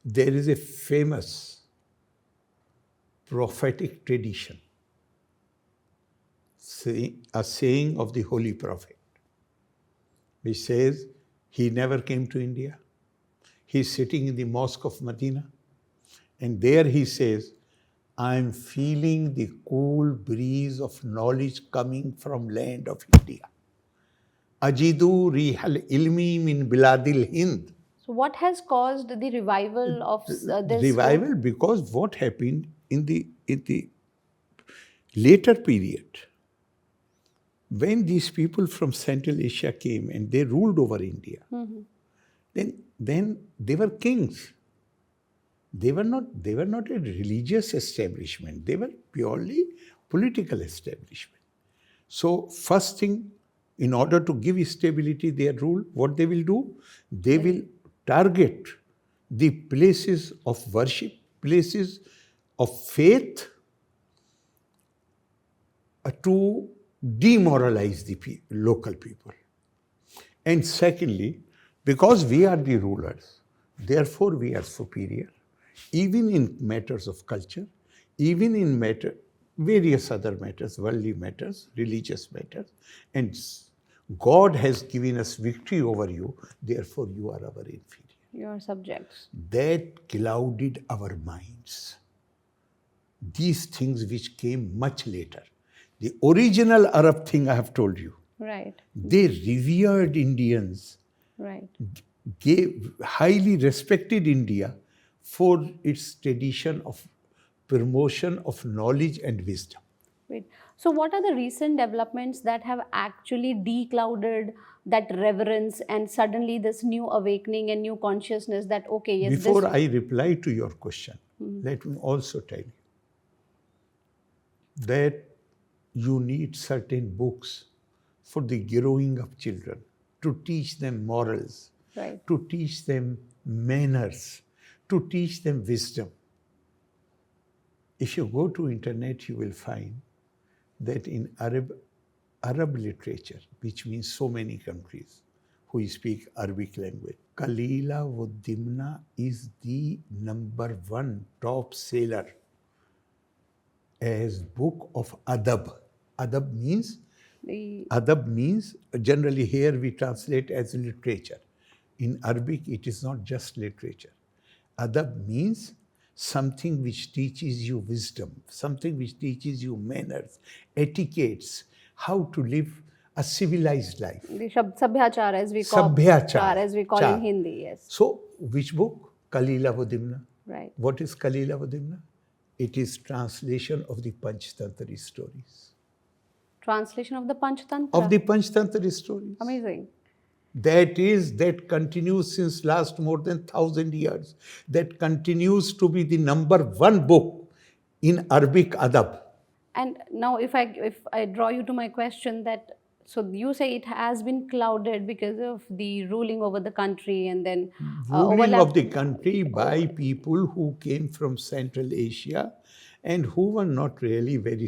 There is a famous prophetic tradition, a saying of the Holy Prophet, which says he never came to India. He's sitting in the mosque of Medina, and there he says, I'm feeling the cool breeze of knowledge coming from land of India. Ajidu rihal ilmi min biladil Hind. So what has caused the revival of this? Revival, because what happened in the later period, when these people from Central Asia came and they ruled over India, then they were kings. They were not a religious establishment. They were purely political establishment. So first thing, in order to give stability their rule, what they will do? They will target the places of worship, places of faith, to demoralize the local people. And secondly, because we are the rulers, therefore we are superior, even in matters of culture, even in various other matters, worldly matters, religious matters, and God has given us victory over you, therefore you are our inferior. Your subjects. That clouded our minds. These things which came much later. The original Arab thing I have told you. Right. They revered Indians. Right. Highly respected India for its tradition of promotion of knowledge and wisdom. Right. So what are the recent developments that have actually declouded that reverence and suddenly this new awakening and new consciousness that, okay, yes, Before I reply to your question, let me also tell you that you need certain books for the growing of children, to teach them morals, right, to teach them manners, to teach them wisdom. If you go to internet, you will find that in Arab literature, which means so many countries who speak Arabic language, Kalila Wuddimna is the number one top seller as book of adab. Adab means The Adab means, generally here we translate as literature. In Arabic, it is not just literature. Adab means something which teaches you wisdom, something which teaches you manners, etiquettes, how to live a civilized life. the Sabhyachar, Sabhyachar. as we call in Char. Hindi, yes. So, which book? Kalila Vodimna. Right. What is Kalila Vodimna? It is translation of the Panchtantri stories. Translation of the Panchtantra. Of the Panchtantri stories. Amazing. That continues since last more than 1,000 years. That continues to be the number one book in Arabic adab. And now if I draw you to my question, that so you say it has been clouded because of the ruling over the country and then Ruling of the country by people who came from Central Asia and who were not really very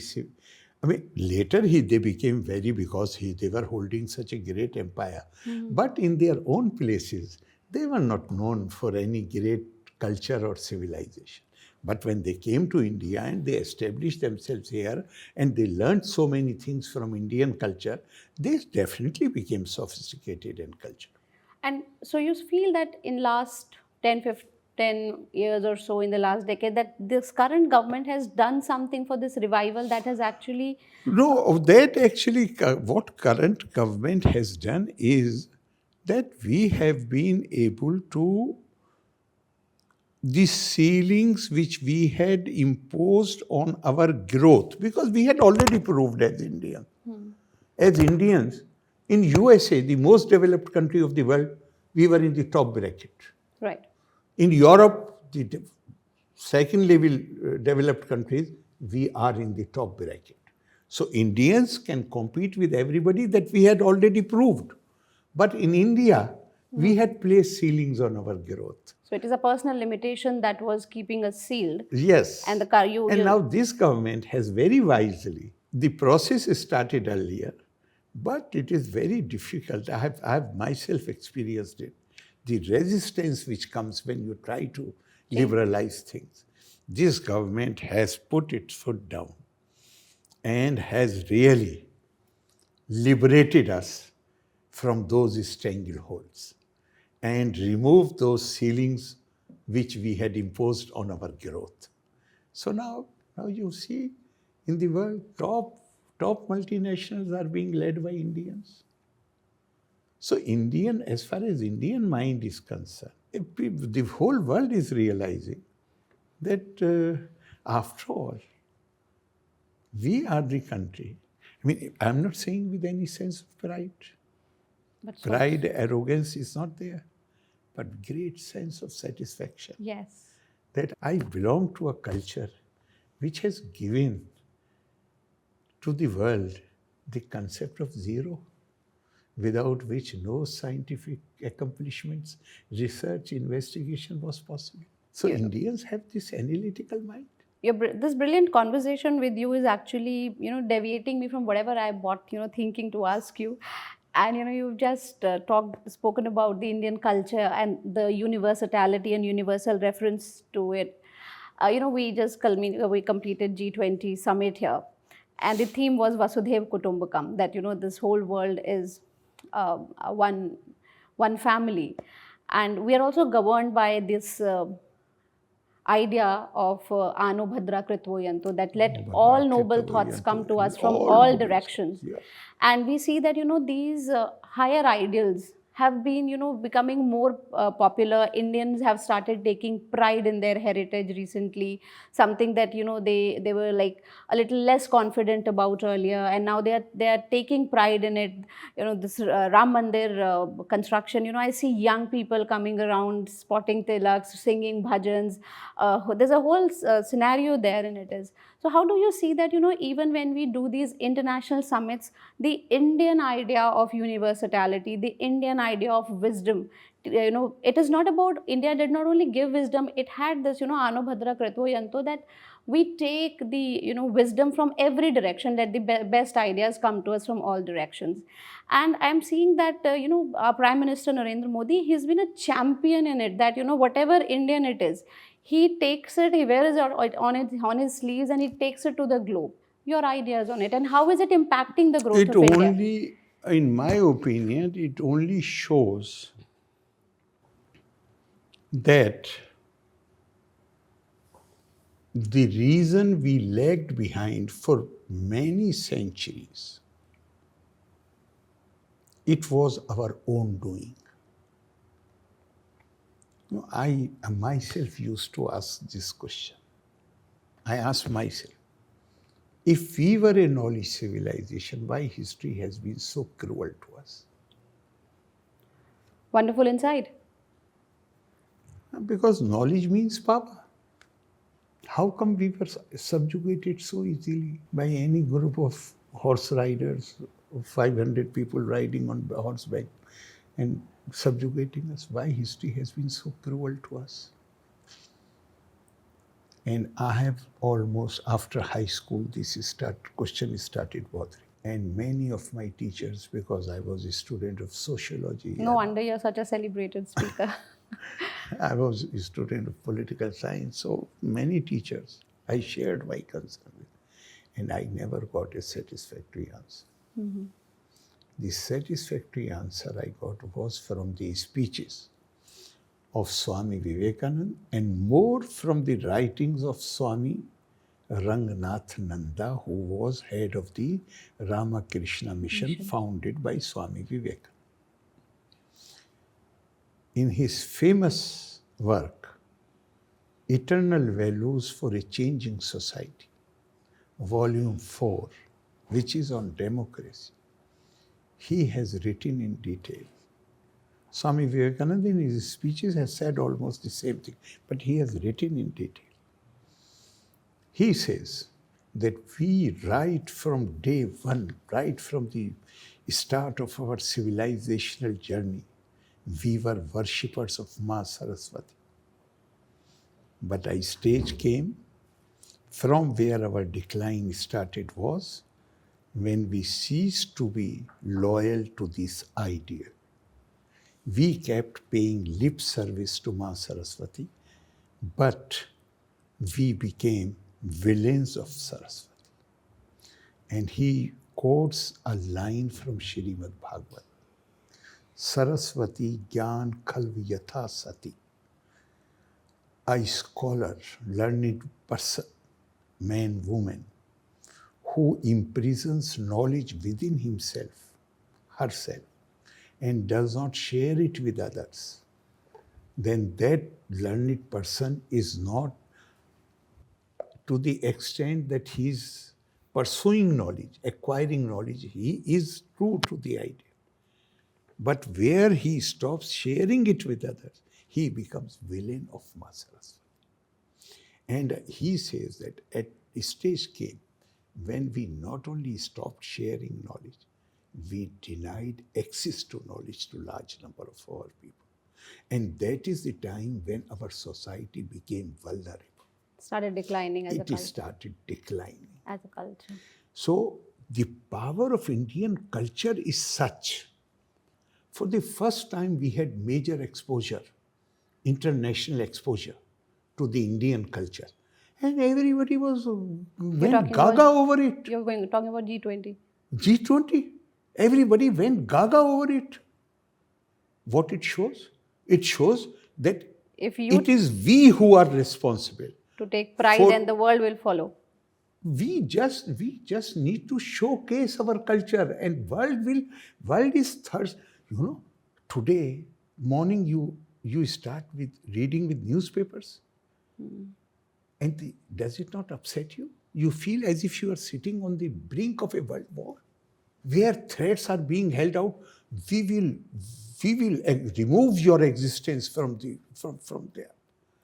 later they became very, because they were holding such a great empire. But in their own places, they were not known for any great culture or civilization. But when they came to India and they established themselves here and they learned so many things from Indian culture, they definitely became sophisticated and cultured. And so you feel that in last 10 years or so, in the last decade, that this current government has done something for this revival that has actually... No, that actually, what current government has done is that we have been able to, the ceilings which we had imposed on our growth, because we had already proved as Indians. As Indians, in USA, the most developed country of the world, we were in the top bracket. Right. In Europe, the second level developed countries, we are in the top bracket. So Indians can compete with everybody, that we had already proved. But in India, we had placed ceilings on our growth. So it is a personal limitation that was keeping us sealed. Yes. And now this government has very wisely, the process started earlier, but it is very difficult. I have myself experienced it. The resistance which comes when you try to liberalize things. This government has put its foot down and has really liberated us from those strangleholds and removed those ceilings which we had imposed on our growth. So now you see in the world, top multinationals are being led by Indians. So as far as Indian mind is concerned, the whole world is realizing that after all, we are the country. I'm not saying with any sense of pride. But Pride, arrogance is not there, but great sense of satisfaction. Yes. That I belong to a culture which has given to the world the concept of zero, without which no scientific accomplishments, research, investigation was possible. So Indians have this analytical mind. This brilliant conversation with you is actually, deviating me from whatever I bought, thinking to ask you. And, you've just spoken about the Indian culture and the universality and universal reference to it. We completed G20 summit here. And the theme was Vasudhaiva Kutumbakam, that, this whole world is one family. And we are also governed by this idea of Ano Bhadra Kritvoyanto, that let all noble thoughts come to us from all directions. Yeah. And we see that, these higher ideals have been, becoming more popular. Indians have started taking pride in their heritage recently, something that, they were like a little less confident about earlier, and now they are taking pride in it. This Ram Mandir construction, I see young people coming around, spotting tilaks, singing bhajans. There's a whole scenario there, and it is. So how do you see that, even when we do these international summits, the Indian idea of universality, the Indian idea of wisdom, it is not about, India did not only give wisdom, it had this, Ano Bhadra Kritvoyanto, that we take the wisdom from every direction, let the best ideas come to us from all directions. And I'm seeing that our Prime Minister Narendra Modi, he's been a champion in it, that whatever Indian it is, he takes it, he wears it on his sleeves, and he takes it to the globe. Your ideas on it, and how is it impacting the growth It of India? only, in my opinion, it only shows that the reason we lagged behind for many centuries, it was our own doing. I myself used to ask this question. I asked myself, if we were a knowledge civilization, why history has been so cruel to us? Wonderful insight. Because knowledge means power. How come we were subjugated so easily by any group of horse riders, 500 people riding on horseback and subjugating us? Why history has been so cruel to us? And I have almost, after high school, question started bothering. And many of my teachers, because I was a student of sociology. No wonder you're such a celebrated speaker. I was a student of political science, so many teachers I shared my concern with, and I never got a satisfactory answer. Mm-hmm. The satisfactory answer I got was from the speeches of Swami Vivekananda and more from the writings of Swami Rangnath Nanda, who was head of the Ramakrishna Mission founded by Swami Vivekananda. In his famous work, Eternal Values for a Changing Society, Volume 4, which is on democracy, he has written in detail. Swami Vivekananda in his speeches has said almost the same thing, but he has written in detail. He says that we, right from day one, right from the start of our civilizational journey, we were worshippers of Ma Saraswati. But a stage came from where our decline started was when we ceased to be loyal to this ideal. We kept paying lip service to Ma Saraswati, but we became villains of Saraswati. And he quotes a line from Srimad Bhagavad. Saraswati Gyan Khalv Yatha Sati. A scholar, learned person, man, woman, who imprisons knowledge within himself, herself, and does not share it with others, then that learned person is not, to the extent that he is pursuing knowledge, acquiring knowledge, he is true to the idea. But where he stops sharing it with others, he becomes villain of Ma Saraswati. And he says that at a stage came when we not only stopped sharing knowledge, we denied access to knowledge to large number of our people. And that is the time when our society became vulnerable. Started declining as a culture. It started declining. As a culture. So the power of Indian culture is such. For the first time, we had major exposure, international exposure to the Indian culture. And everybody went gaga over it. You're talking about G20. G20. Everybody went gaga over it. What it shows? It shows that it is we who are responsible. To take pride and the world will follow. We just need to showcase our culture, and world is thirst. Today morning you start with reading with newspapers. And does it not upset you? You feel as if you are sitting on the brink of a world war, where threats are being held out. We will remove your existence from there.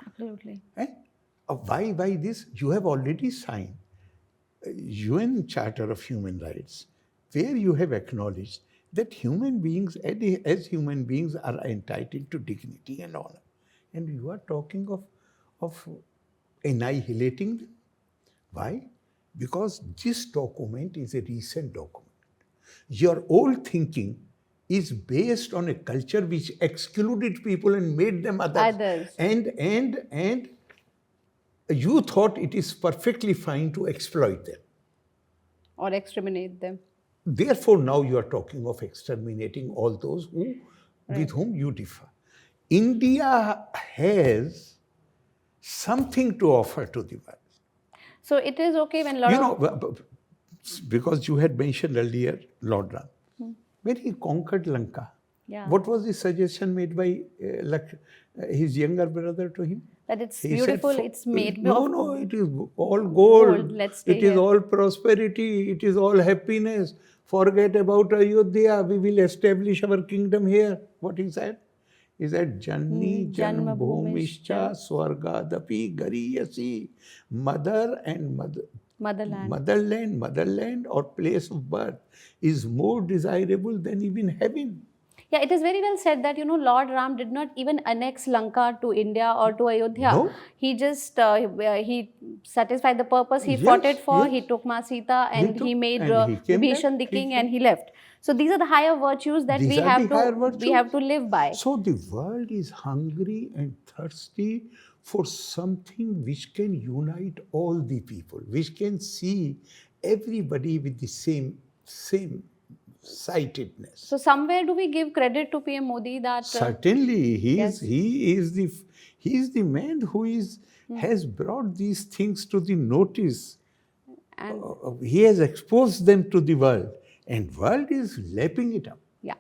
Absolutely. Why this? You have already signed UN Charter of Human Rights, where you have acknowledged that human beings, as human beings, are entitled to dignity and honor. And you are talking of annihilating them. Why? Because this document is a recent document. Your old thinking is based on a culture which excluded people and made them others. And you thought it is perfectly fine to exploit them. Or exterminate them. Therefore, now you are talking of exterminating all those with whom you differ. India has something to offer to the world. So it is okay when a lot of... Because you had mentioned earlier Lord Ram. When he conquered Lanka, what was the suggestion made by his younger brother to him? That it's beautiful, it's made of... No, it is all gold. Let's stay It is all prosperity. It is all happiness. Forget about Ayodhya. We will establish our kingdom here. What he said? He said, Janni Janmabhumischa Swargadapi Gariyasi. Motherland or place of birth is more desirable than even heaven. Yeah, it is very well said that, Lord Ram did not even annex Lanka to India or to Ayodhya. No. He just, he satisfied the purpose he fought it for. He took Ma Sita and he made Vibhishan the king and he left. So these are the higher virtues that we have to live by. So the world is hungry and thirsty for something which can unite all the people, which can see everybody with the same sightedness. So somewhere do we give credit to PM Modi that... Certainly, he is the man who has brought these things to the notice. And he has exposed them to the world, and world is lapping it up. Yeah,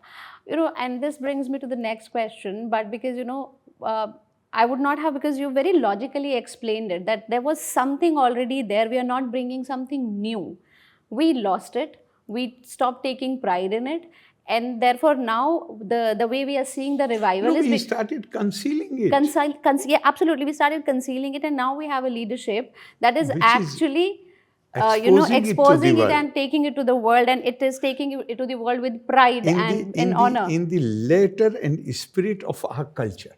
and this brings me to the next question. But because I would not have, because you very logically explained it, that there was something already there. We are not bringing something new. We lost it. We stopped taking pride in it. And therefore now the way we are seeing the revival is... we started concealing it. Yeah, absolutely. We started concealing it, and now we have a leadership that is actually... exposing it and taking it to the world, and it is taking it to the world with pride and honor. In the letter and spirit of our culture.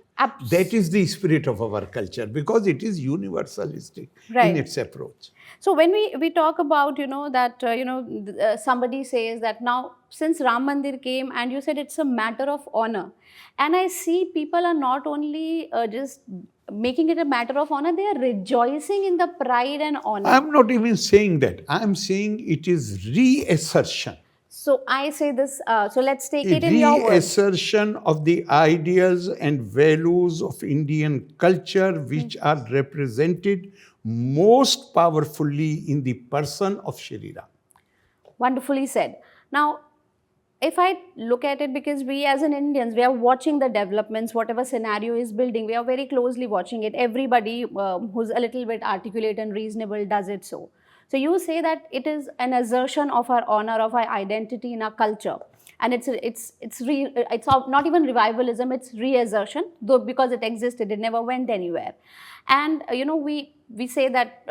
That is the spirit of our culture, because it is universalistic in its approach. So when we talk about, that, somebody says that now since Ram Mandir came, and you said it's a matter of honor. And I see people are not only just making it a matter of honor, they are rejoicing in the pride and honor. I'm not even saying that. I'm saying it is reassertion. So I say this, so let's take it in your words. Reassertion of the ideals and values of Indian culture, which are represented most powerfully in the person of Shri Ram. Wonderfully said. Now, if I look at it, because we as an Indians, we are watching the developments, whatever scenario is building, we are very closely watching it. Everybody who's a little bit articulate and reasonable does it so. So you say that it is an assertion of our honor, of our identity in our culture. And it's not even revivalism, it's reassertion, though because it existed, it never went anywhere. And we say that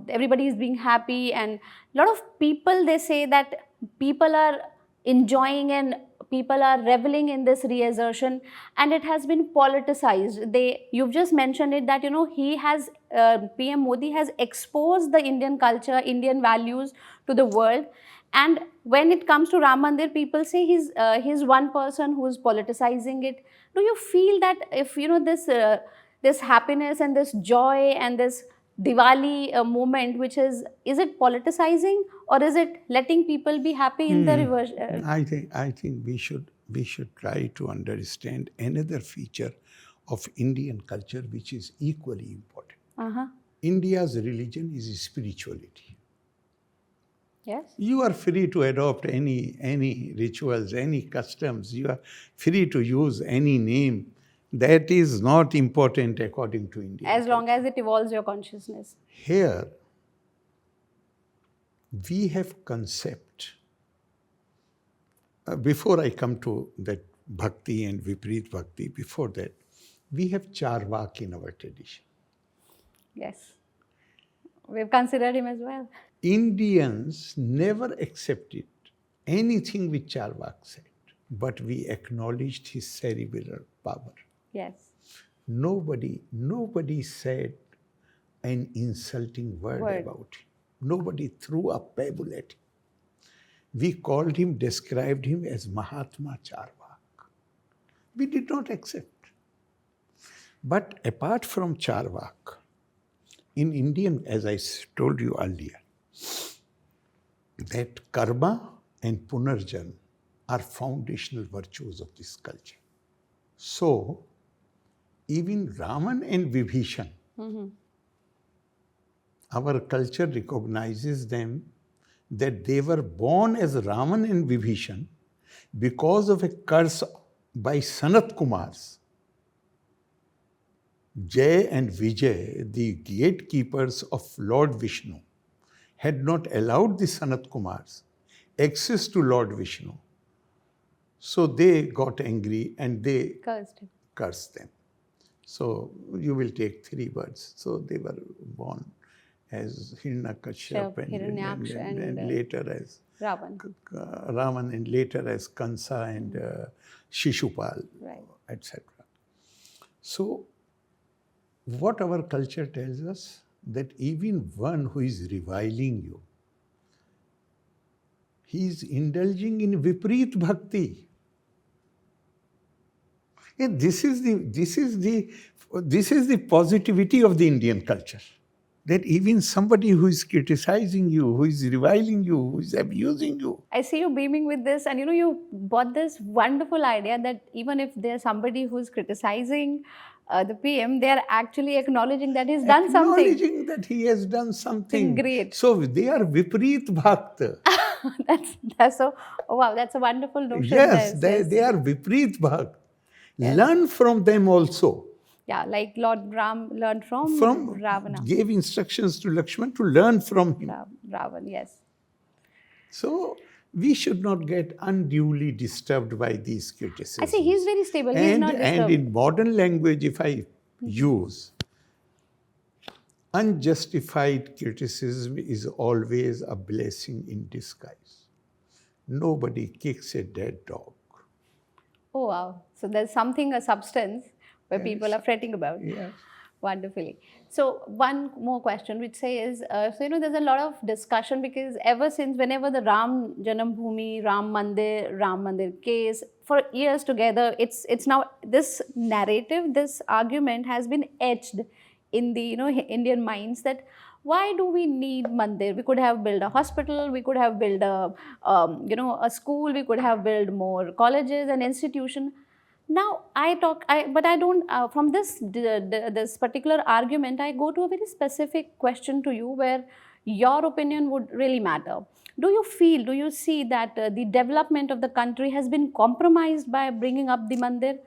everybody is being happy, and a lot of people, they say that people are enjoying and people are reveling in this reassertion, and it has been politicized. You've just mentioned it that he has PM Modi has exposed the Indian culture, Indian values to the world. And when it comes to Ram Mandir, people say he's one person who's politicizing it. Do you feel that if this happiness and this joy and this Diwali moment, which is it politicizing, or is it letting people be happy in the reverse? I think we should try to understand another feature of Indian culture which is equally important. India's religion is spirituality. Yes. You are free to adopt any rituals, any customs. You are free to use any name. That is not important according to India. As long as it evolves your consciousness. Here, we have concept. Before I come to that bhakti and viprit bhakti, before that, we have Charvak in our tradition. Yes. We've considered him as well. Indians never accepted anything which Charvak said, but we acknowledged his cerebral power. Yes. Nobody said an insulting word about him. Nobody threw a pebble at him. We called him, described him as Mahatma Charvak. We did not accept. But apart from Charvak, in Indian, as I told you earlier, that karma and punarjan are foundational virtues of this culture. So, even Raman and Vibhishan, our culture recognizes them that they were born as Raman and Vibhishan because of a curse by Sanat Kumars. Jaya and Vijay, the gatekeepers of Lord Vishnu, had not allowed the Sanat Kumars access to Lord Vishnu. So they got angry and they cursed them. So you will take 3 words. So they were born as Hiranyakashyap and later as Raman and later as Kansa and Shishupal, etc. So what our culture tells us, that even one who is reviling you, he is indulging in Viprit Bhakti. And this is the positivity of the Indian culture. That even somebody who is criticizing you, who is reviling you, who is abusing you. I see you beaming with this, and you bought this wonderful idea that even if there's somebody who's criticizing the PM, they are actually acknowledging that he's done something. Acknowledging that he has done something. Great. So they are Viprit Bhakt. that's a wonderful notion. Yes, they are Viprit Bhakt. Yes. Learn from them also. Yeah, like Lord Ram learned from Ravana. Gave instructions to Lakshman to learn from him. Ravan, yes. So we should not get unduly disturbed by these criticisms. I see he's very stable. He's not disturbed. And in modern language, if I use, unjustified criticism is always a blessing in disguise. Nobody kicks a dead dog. Oh, wow. So there's a substance where people are fretting about. Yes. Wonderfully. So one more question which says, there's a lot of discussion because ever since whenever the Ram Janambhoomi, Ram Mandir case, for years together, it's now this narrative, this argument has been etched in the Indian minds that why do we need mandir? We could have built a hospital, we could have built a school, we could have built more colleges and institution. Now from this particular argument, I go to a very specific question to you where your opinion would really matter. Do you see that the development of the country has been compromised by bringing up the mandir?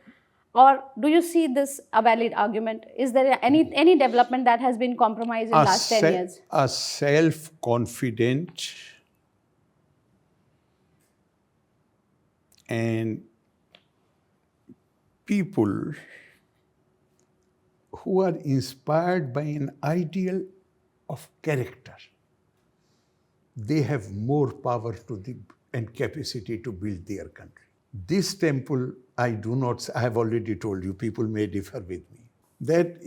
Or do you see this a valid argument? Is there any development that has been compromised in the last 10 years? A self-confident and people who are inspired by an ideal of character, they have more power and capacity to build their country. This temple, I have already told you, people may differ with me, that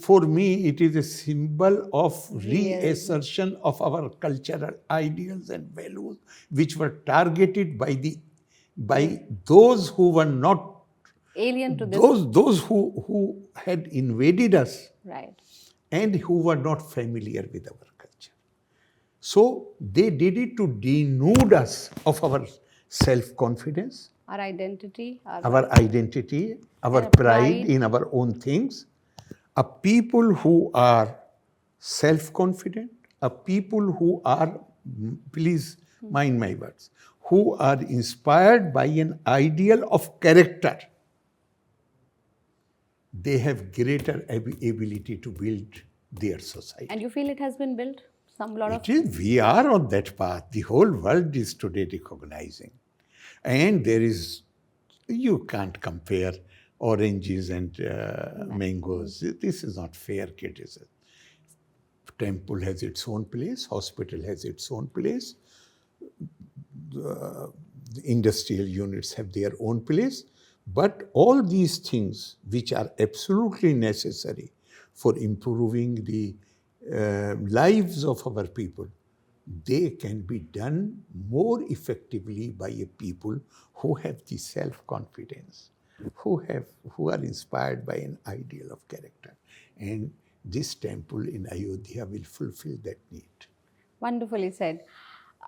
for me, it is a symbol of reassertion of our cultural ideals and values, which were targeted by those who were not alien to this. Those who had invaded us, right, and who were not familiar with our culture. So they did it to denude us of our self-confidence, our identity, our pride in our own things. A people who are self-confident, a people who are, please mind my words, who are inspired by an ideal of character, they have greater ability to build their society. And you feel it has been built? We are on that path. The whole world is today recognizing. And you can't compare oranges and mangoes. This is not fair criticism. Temple has its own place, hospital has its own place, the industrial units have their own place. But all these things which are absolutely necessary for improving the lives of our people, they can be done more effectively by a people who have the self-confidence, who are inspired by an ideal of character. And this temple in Ayodhya will fulfill that need. Wonderfully said.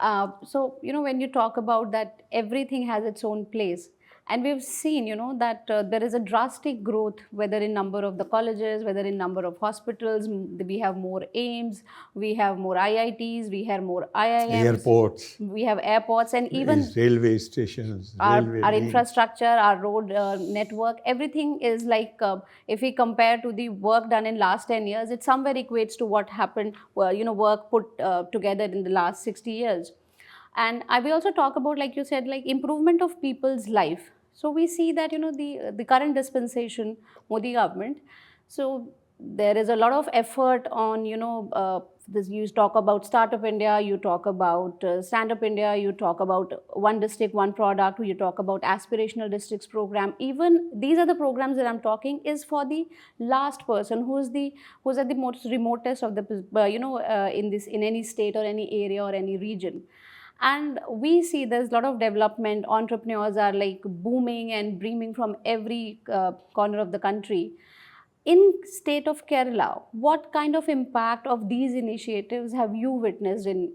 So, when you talk about that, everything has its own place. And we've seen, that there is a drastic growth, whether in number of the colleges, whether in number of hospitals. We have more AIMS, we have more IITs, we have more IIMs, Airports, we have airports, and even railway stations, railway our links. infrastructure, our road network, everything is like, if we compare to the work done in last 10 years, it somewhere equates to what happened, work put together in the last 60 years. And I will also talk about, like you said, like improvement of people's life. So we see that, the current dispensation, Modi government, so there is a lot of effort on, this. You talk about Startup India, you talk about Stand Up India, you talk about One District, One Product, you talk about Aspirational Districts program. Even these are the programs that I'm talking is for the last person who's at the most remotest of the, in any state or any area or any region. And we see there's a lot of development. Entrepreneurs are like booming and breaming from every corner of the country. In state of Kerala, what kind of impact of these initiatives have you witnessed in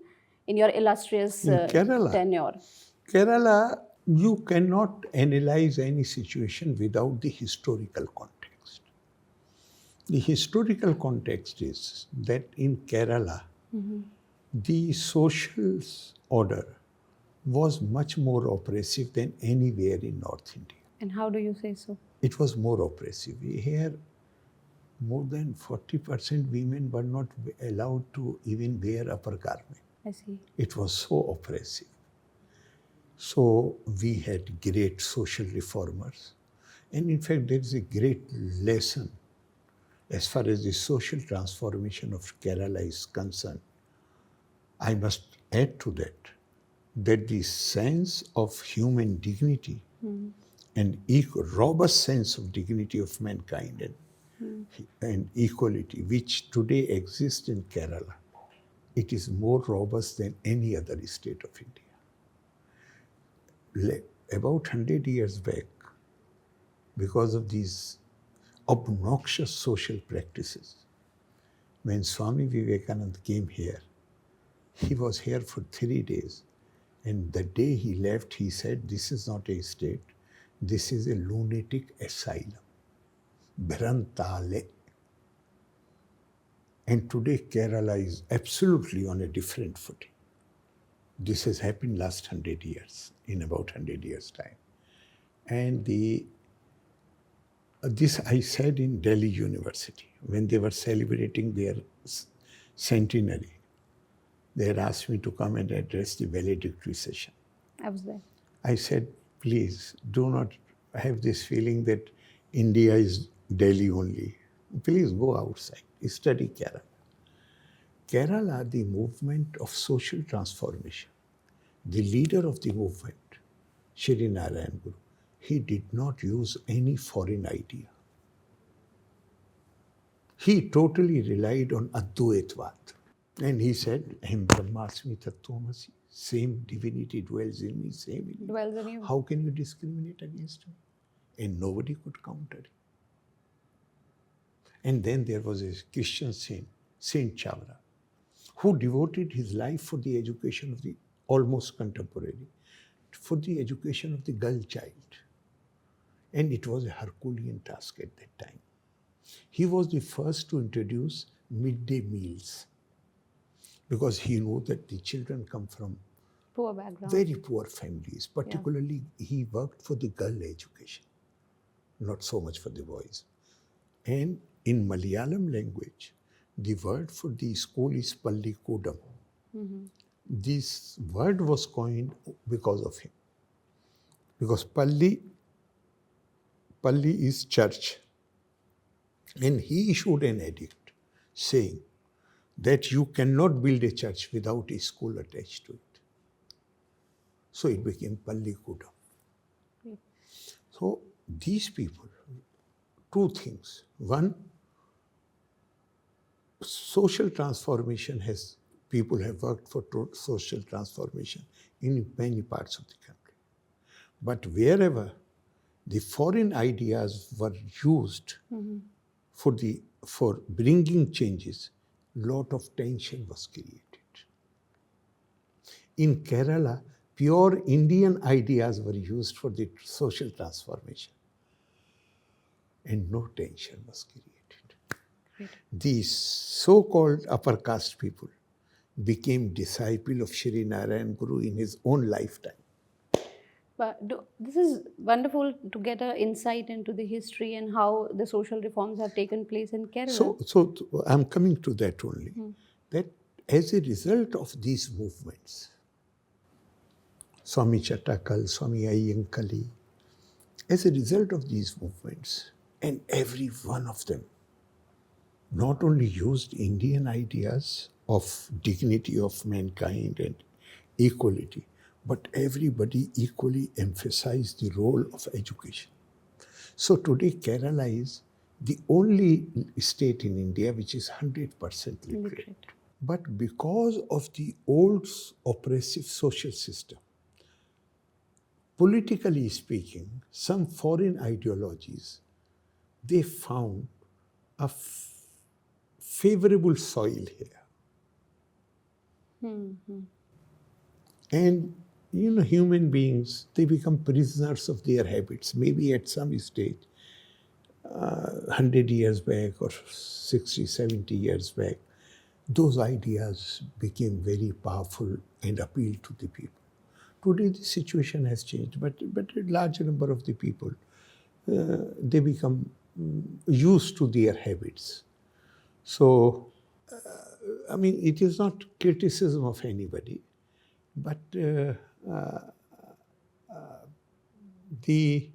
your illustrious In tenure? Kerala, you cannot analyze any situation without the historical context. The historical context is that in Kerala, the social order was much more oppressive than anywhere in North India. And how do you say so? It was more oppressive. Here, more than 40% women were not allowed to even wear upper garment. I see. It was so oppressive. So we had great social reformers. And in fact, there is a great lesson as far as the social transformation of Kerala is concerned. I must add to that the sense of human dignity and robust sense of dignity of mankind and equality, which today exists in Kerala, it is more robust than any other state of India. About 100 years back, because of these obnoxious social practices, when Swami Vivekananda came here, he was here for 3 days. And the day he left, he said, this is not a state, this is a lunatic asylum. Brantale. And today Kerala is absolutely on a different footing. This has happened last 100 years, in about 100 years' time. And this I said in Delhi University, when they were celebrating their centenary. They had asked me to come and address the valedictory session. I was there. I said, please do not have this feeling that India is Delhi only. Please go outside, study Kerala. Kerala, the movement of social transformation, the leader of the movement, Shri Narayan Guru, he did not use any foreign idea. He totally relied on Advaitvad. And he said, Aham Brahmasmi Tattvamasi, same divinity dwells in me, same in you. Dwells in you. How can you discriminate against me? And nobody could counter it. And then there was a Christian saint, Saint Chavra, who devoted his life for the education of the almost contemporary, for the education of the girl child. And it was a Herculean task at that time. He was the first to introduce midday meals, because he knew that the children come from Poor background. very poor families. Particularly, he worked for the girl education, not so much for the boys. And in Malayalam language, the word for the school is Pallikodam. This word was coined because of him. Because Palli is church. And he issued an edict saying that you cannot build a church without a school attached to it. So it became Pallikodam. So these people, two things. One, social transformation has people have worked for social transformation in many parts of the country. But wherever the foreign ideas were used for bringing changes, lot of tension was created. In Kerala, pure Indian ideas were used for the social transformation, and no tension was created. Right. These so-called upper caste people became disciples of Shri Narayan Guru in his own lifetime. But this is wonderful to get an insight into the history and how the social reforms have taken place in Kerala. So I'm coming to that only. That as a result of these movements, Swami Chattakal, Swami Ayyankali, as a result of these movements, and every one of them not only used Indian ideas of dignity of mankind and equality, but everybody equally emphasized the role of education. So today Kerala is the only state in India which is 100% literate. But because of the old oppressive social system, politically speaking, some foreign ideologies, they found a favorable soil here. And human beings, they become prisoners of their habits. Maybe at some stage, 100 years back or 60, 70 years back, those ideas became very powerful and appealed to the people. Today the situation has changed, but a large number of the people, they become used to their habits. So, it is not criticism of anybody, but the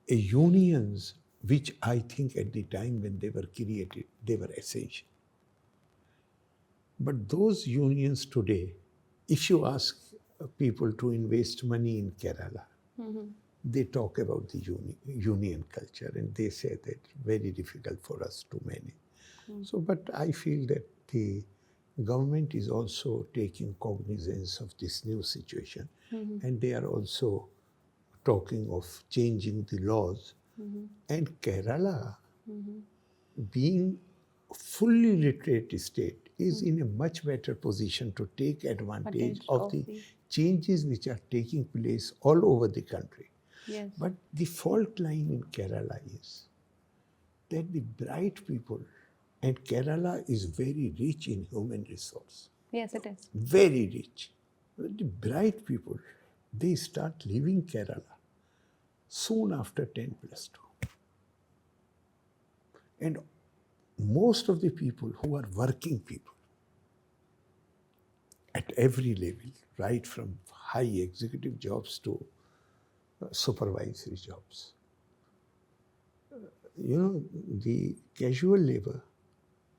unions, which I think at the time when they were created, they were essential. But those unions today, if you ask people to invest money in Kerala, they talk about the union culture and they say that very difficult for us to manage. So, but I feel that the government is also taking cognizance of this new situation, and they are also talking of changing the laws. And Kerala, being fully literate state, is in a much better position to take advantage of the changes which are taking place all over the country. Yes. But the fault line in Kerala is that the bright people, and Kerala is very rich in human resource. Yes, it is. Very rich. But the bright people, they start leaving Kerala soon after 10+2. And most of the people who are working people at every level, right from high executive jobs to supervisory jobs, the casual labor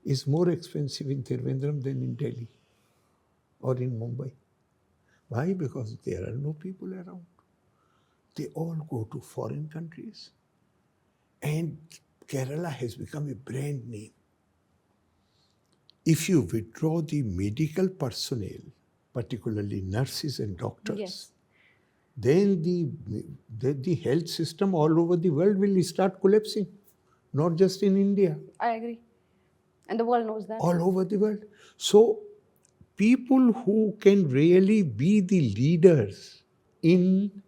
is more expensive in Trivandrum than in Delhi or in Mumbai. Why? Because there are no people around. They all go to foreign countries. And Kerala has become a brand name. If you withdraw the medical personnel, particularly nurses and doctors, Yes. then the health system all over the world will start collapsing, not just in India. I agree. And the world knows that. All over the world. So, people who can really be the leaders in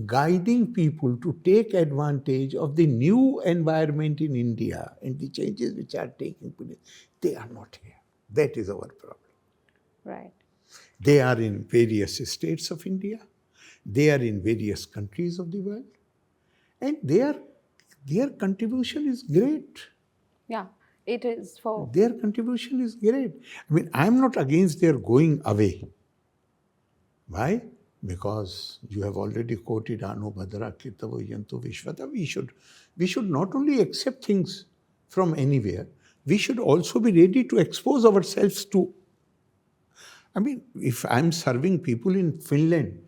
guiding people to take advantage of the new environment in India and the changes which are taking place, they are not here. That is our problem. Right. They are in various states of India. They are in various countries of the world. And their contribution is great. Yeah, it is for... Their contribution is great. I'm not against their going away. Why? Because you have already quoted Anu Bhadra Kirtavo Yantu Vishvata. We should not only accept things from anywhere, we should also be ready to expose ourselves to. If I'm serving people in Finland,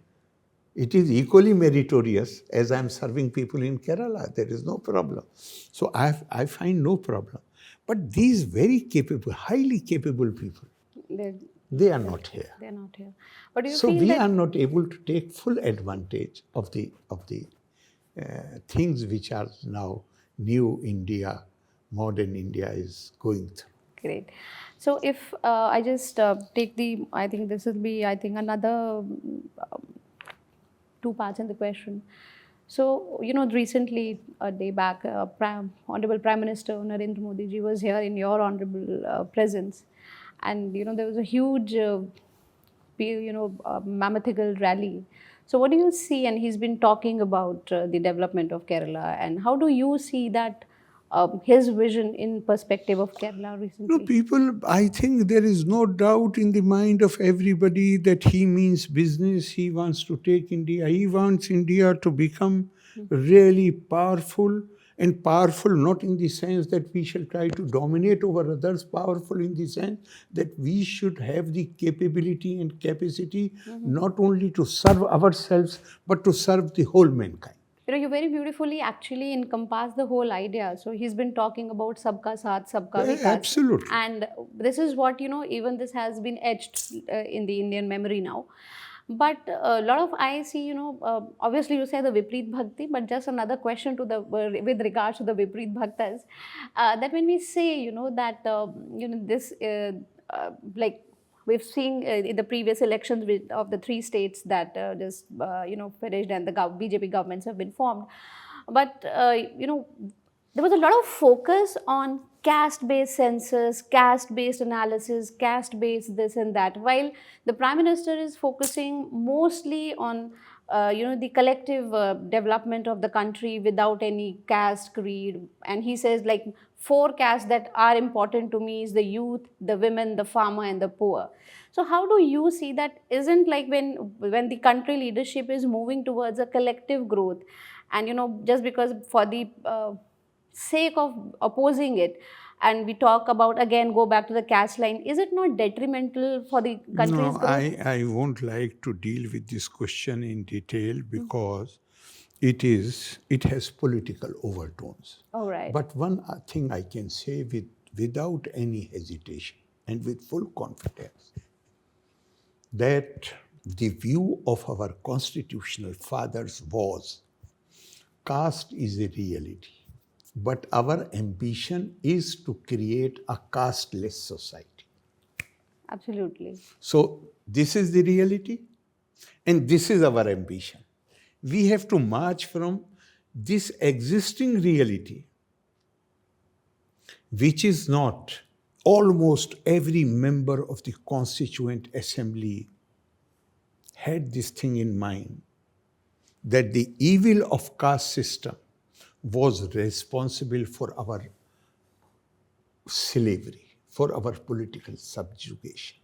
it is equally meritorious as I'm serving people in Kerala. There is no problem. So I find no problem. But these very capable, highly capable people, They're, They are not here. they're not here. But do you So feel we that are not able to take full advantage of the things which are now new India, modern India is going through. great. So if I just take the, I think this will be, I think another two parts in the question. So, recently, a day back, Honorable Prime Minister Narendra Modi ji was here in your honorable presence. And, there was a huge, mammatical rally. So what do you see? And he's been talking about the development of Kerala. And how do you see that, his vision in perspective of Kerala No, recently? people, I think there is no doubt in the mind of everybody that he means business. He wants to take India. He wants India to become really powerful, and powerful not in the sense that we shall try to dominate over others, powerful in the sense that we should have the capability and capacity not only to serve ourselves, but to serve the whole mankind. You very beautifully actually encompass the whole idea. So he's been talking about Sabka Sath Sabka Vikas. Absolutely. And this is what, even this has been etched in the Indian memory now. But a lot of I see, obviously you say the Viprit Bhakti, but just another question to the with regards to the Viprit Bhaktas, that when we say, that, this, like, we've seen in the previous elections of the three states that just, finished and the BJP governments have been formed. But, there was a lot of focus on caste-based census, caste-based analysis, caste-based this and that, while the Prime Minister is focusing mostly on the collective development of the country without any caste, creed. And he says, like, 4 castes that are important to me is the youth, the women, the farmer, and the poor. So how do you see that? Isn't like when the country leadership is moving towards a collective growth, and just because for the sake of opposing it, and we talk about, again, go back to the caste line, is it not detrimental for the country's No, growth? I won't like to deal with this question in detail because it has political overtones. All right. But one thing I can say without any hesitation and with full confidence, that the view of our constitutional fathers was caste is a reality, but our ambition is to create a casteless society. Absolutely. So this is the reality, and this is our ambition. We have to march from this existing reality, which is not almost every member of the Constituent Assembly had this thing in mind, that the evil of caste system was responsible for our slavery, for our political subjugation.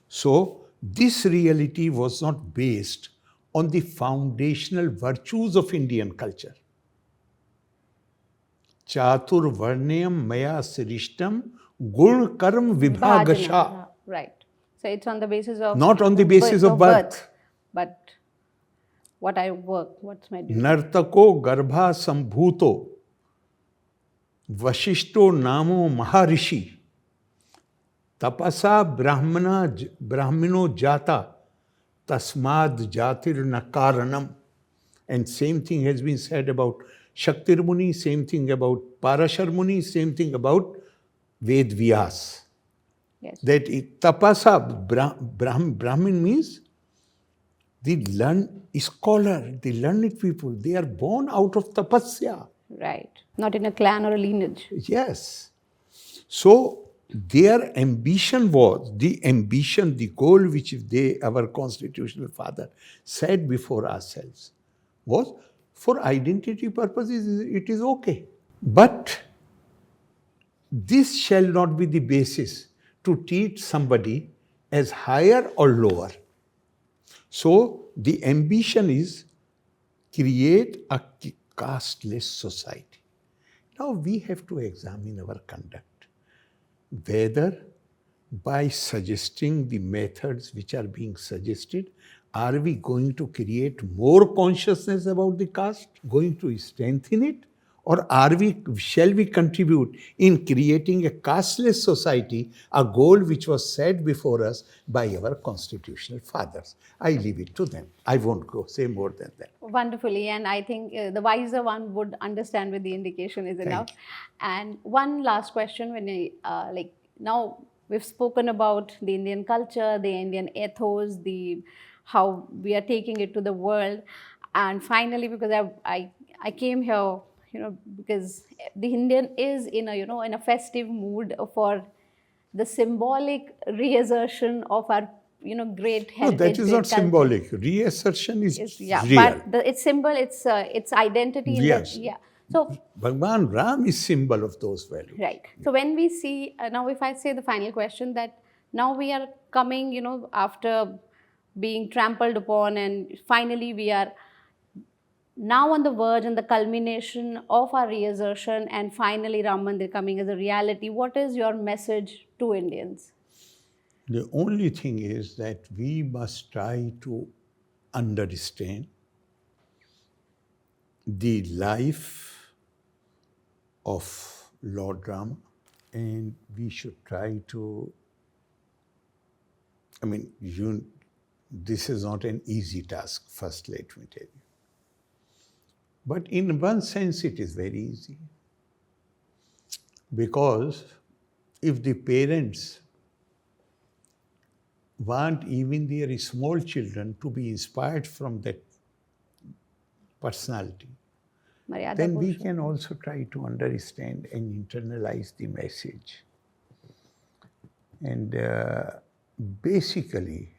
So this reality was not based on the foundational virtues of Indian culture. Chatur varnayam maya sirishtam gun karm vibhagasha. Bhajana. Right. So it's on the basis of... Not on the basis of birth. But what I work, what's my duty. Nartako garbha sambhuto Vashishto namo maharishi tapasa brahmino jata tasmad jatir nakaranam. And same thing has been said about Shaktir Muni, same thing about Parashar Muni, same thing about Ved Vyas. Yes. That tapasa, Brahmin means the learned scholar, the learned people, they are born out of tapasya. Right. Not in a clan or a lineage. Yes. So their ambition was, the goal which our constitutional father set before ourselves was, for identity purposes, it is okay. But this shall not be the basis to treat somebody as higher or lower. So the ambition is create a casteless society. Now we have to examine our conduct, whether by suggesting the methods which are being suggested, are we going to create more consciousness about the caste, going to strengthen it, Or shall we contribute in creating a casteless society, a goal which was set before us by our constitutional fathers? I leave it to them. I won't say more than that. Wonderfully, and I think the wiser one would understand with the indication is enough. you. And one last question: when like now we've spoken about the Indian culture, the Indian ethos, the how we are taking it to the world, and finally, because I came here, because the Indian is in a in a festive mood for the symbolic reassertion of our great No, that heritage, is great not culture. symbolic. Reassertion is Yeah, real. but its symbol, its identity in Yes. the, yeah. So Bhagwan Ram is symbol of those values. right. So when we see now, if I say the final question, that now we are coming, after being trampled upon, and finally we are now on the verge and the culmination of our reassertion, and finally Ram Mandir coming as a reality. What is your message to Indians? The only thing is that we must try to understand the life of Lord Rama, and we should try to, this is not an easy task, first let me tell you. But in one sense it is very easy. Because if the parents want even their small children to be inspired from that personality, then we can also try to understand and internalize the message. And basically,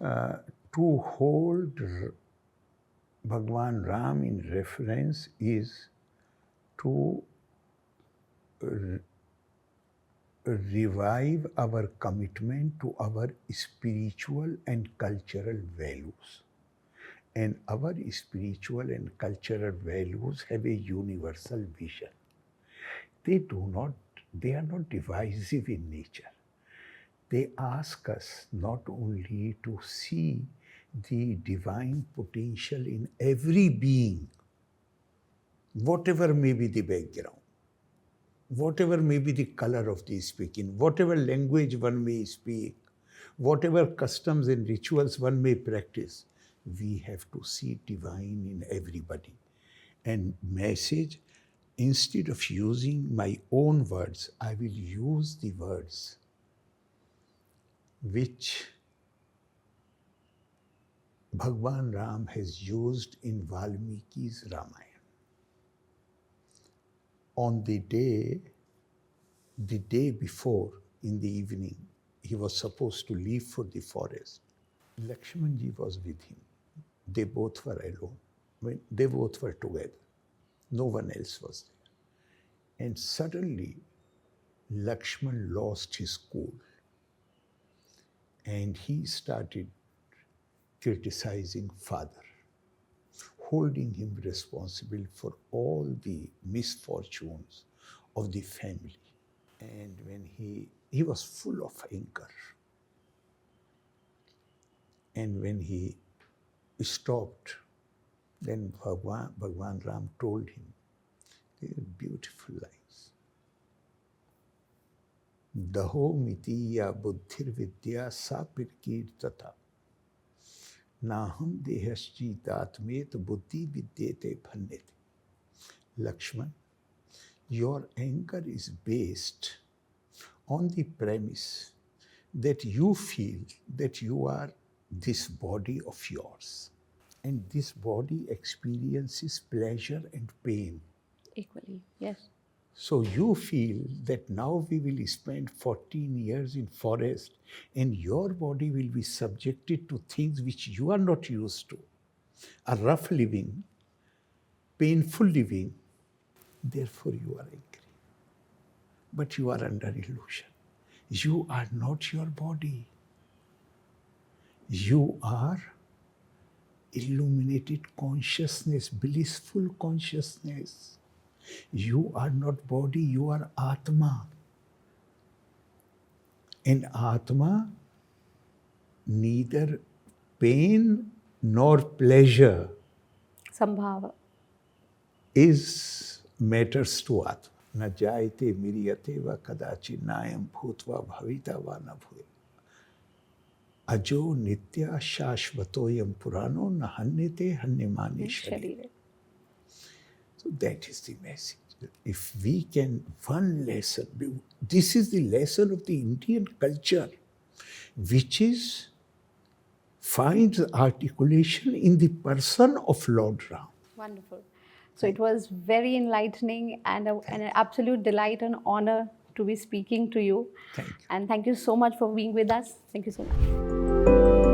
to hold Bhagwan Ram in reference is to revive our commitment to our spiritual and cultural values. And our spiritual and cultural values have a universal vision. They are not divisive in nature. They ask us not only to see the divine potential in every being, whatever may be the background, whatever may be the color of the speaking, whatever language one may speak, whatever customs and rituals one may practice, we have to see divine in everybody. And message, instead of using my own words, I will use the words which Bhagwan Ram has used in Valmiki's Ramayana. On the day before, in the evening, he was supposed to leave for the forest. Lakshmanji was with him. They both were alone. They both were together. No one else was there. And suddenly, Lakshman lost his cool. And he started criticizing father, holding him responsible for all the misfortunes of the family. And when he was full of anger. And when he stopped, then Bhagwan Ram told him, they are beautiful lines. Daho mitiya buddhir vidya sapir kirtata. Naham dehaschi tatmet buddhi vidyate bhannete. Lakshman, your anger is based on the premise that you feel that you are this body of yours. And this body experiences pleasure and pain. Equally, yes. So you feel that now we will spend 14 years in forest and your body will be subjected to things which you are not used to. A rough living, painful living, therefore you are angry. But you are under illusion. You are not your body. You are illuminated consciousness, blissful consciousness. You are not body, you are Atma. And Atma, neither pain nor pleasure. Sambhava. is matters to Atma. Na jayate miriyate va kadachi nayam bhutva bhavita va na bhuya. Ajo nitya shashvatoyam purano na hanyate hanyamani sharire. So that is the message. If we can, one lesson, this is the lesson of the Indian culture, which is finds articulation in the person of Lord Ram. Wonderful. So it was very enlightening and an absolute delight and honor to be speaking to you. Thank you. And thank you so much for being with us. Thank you so much.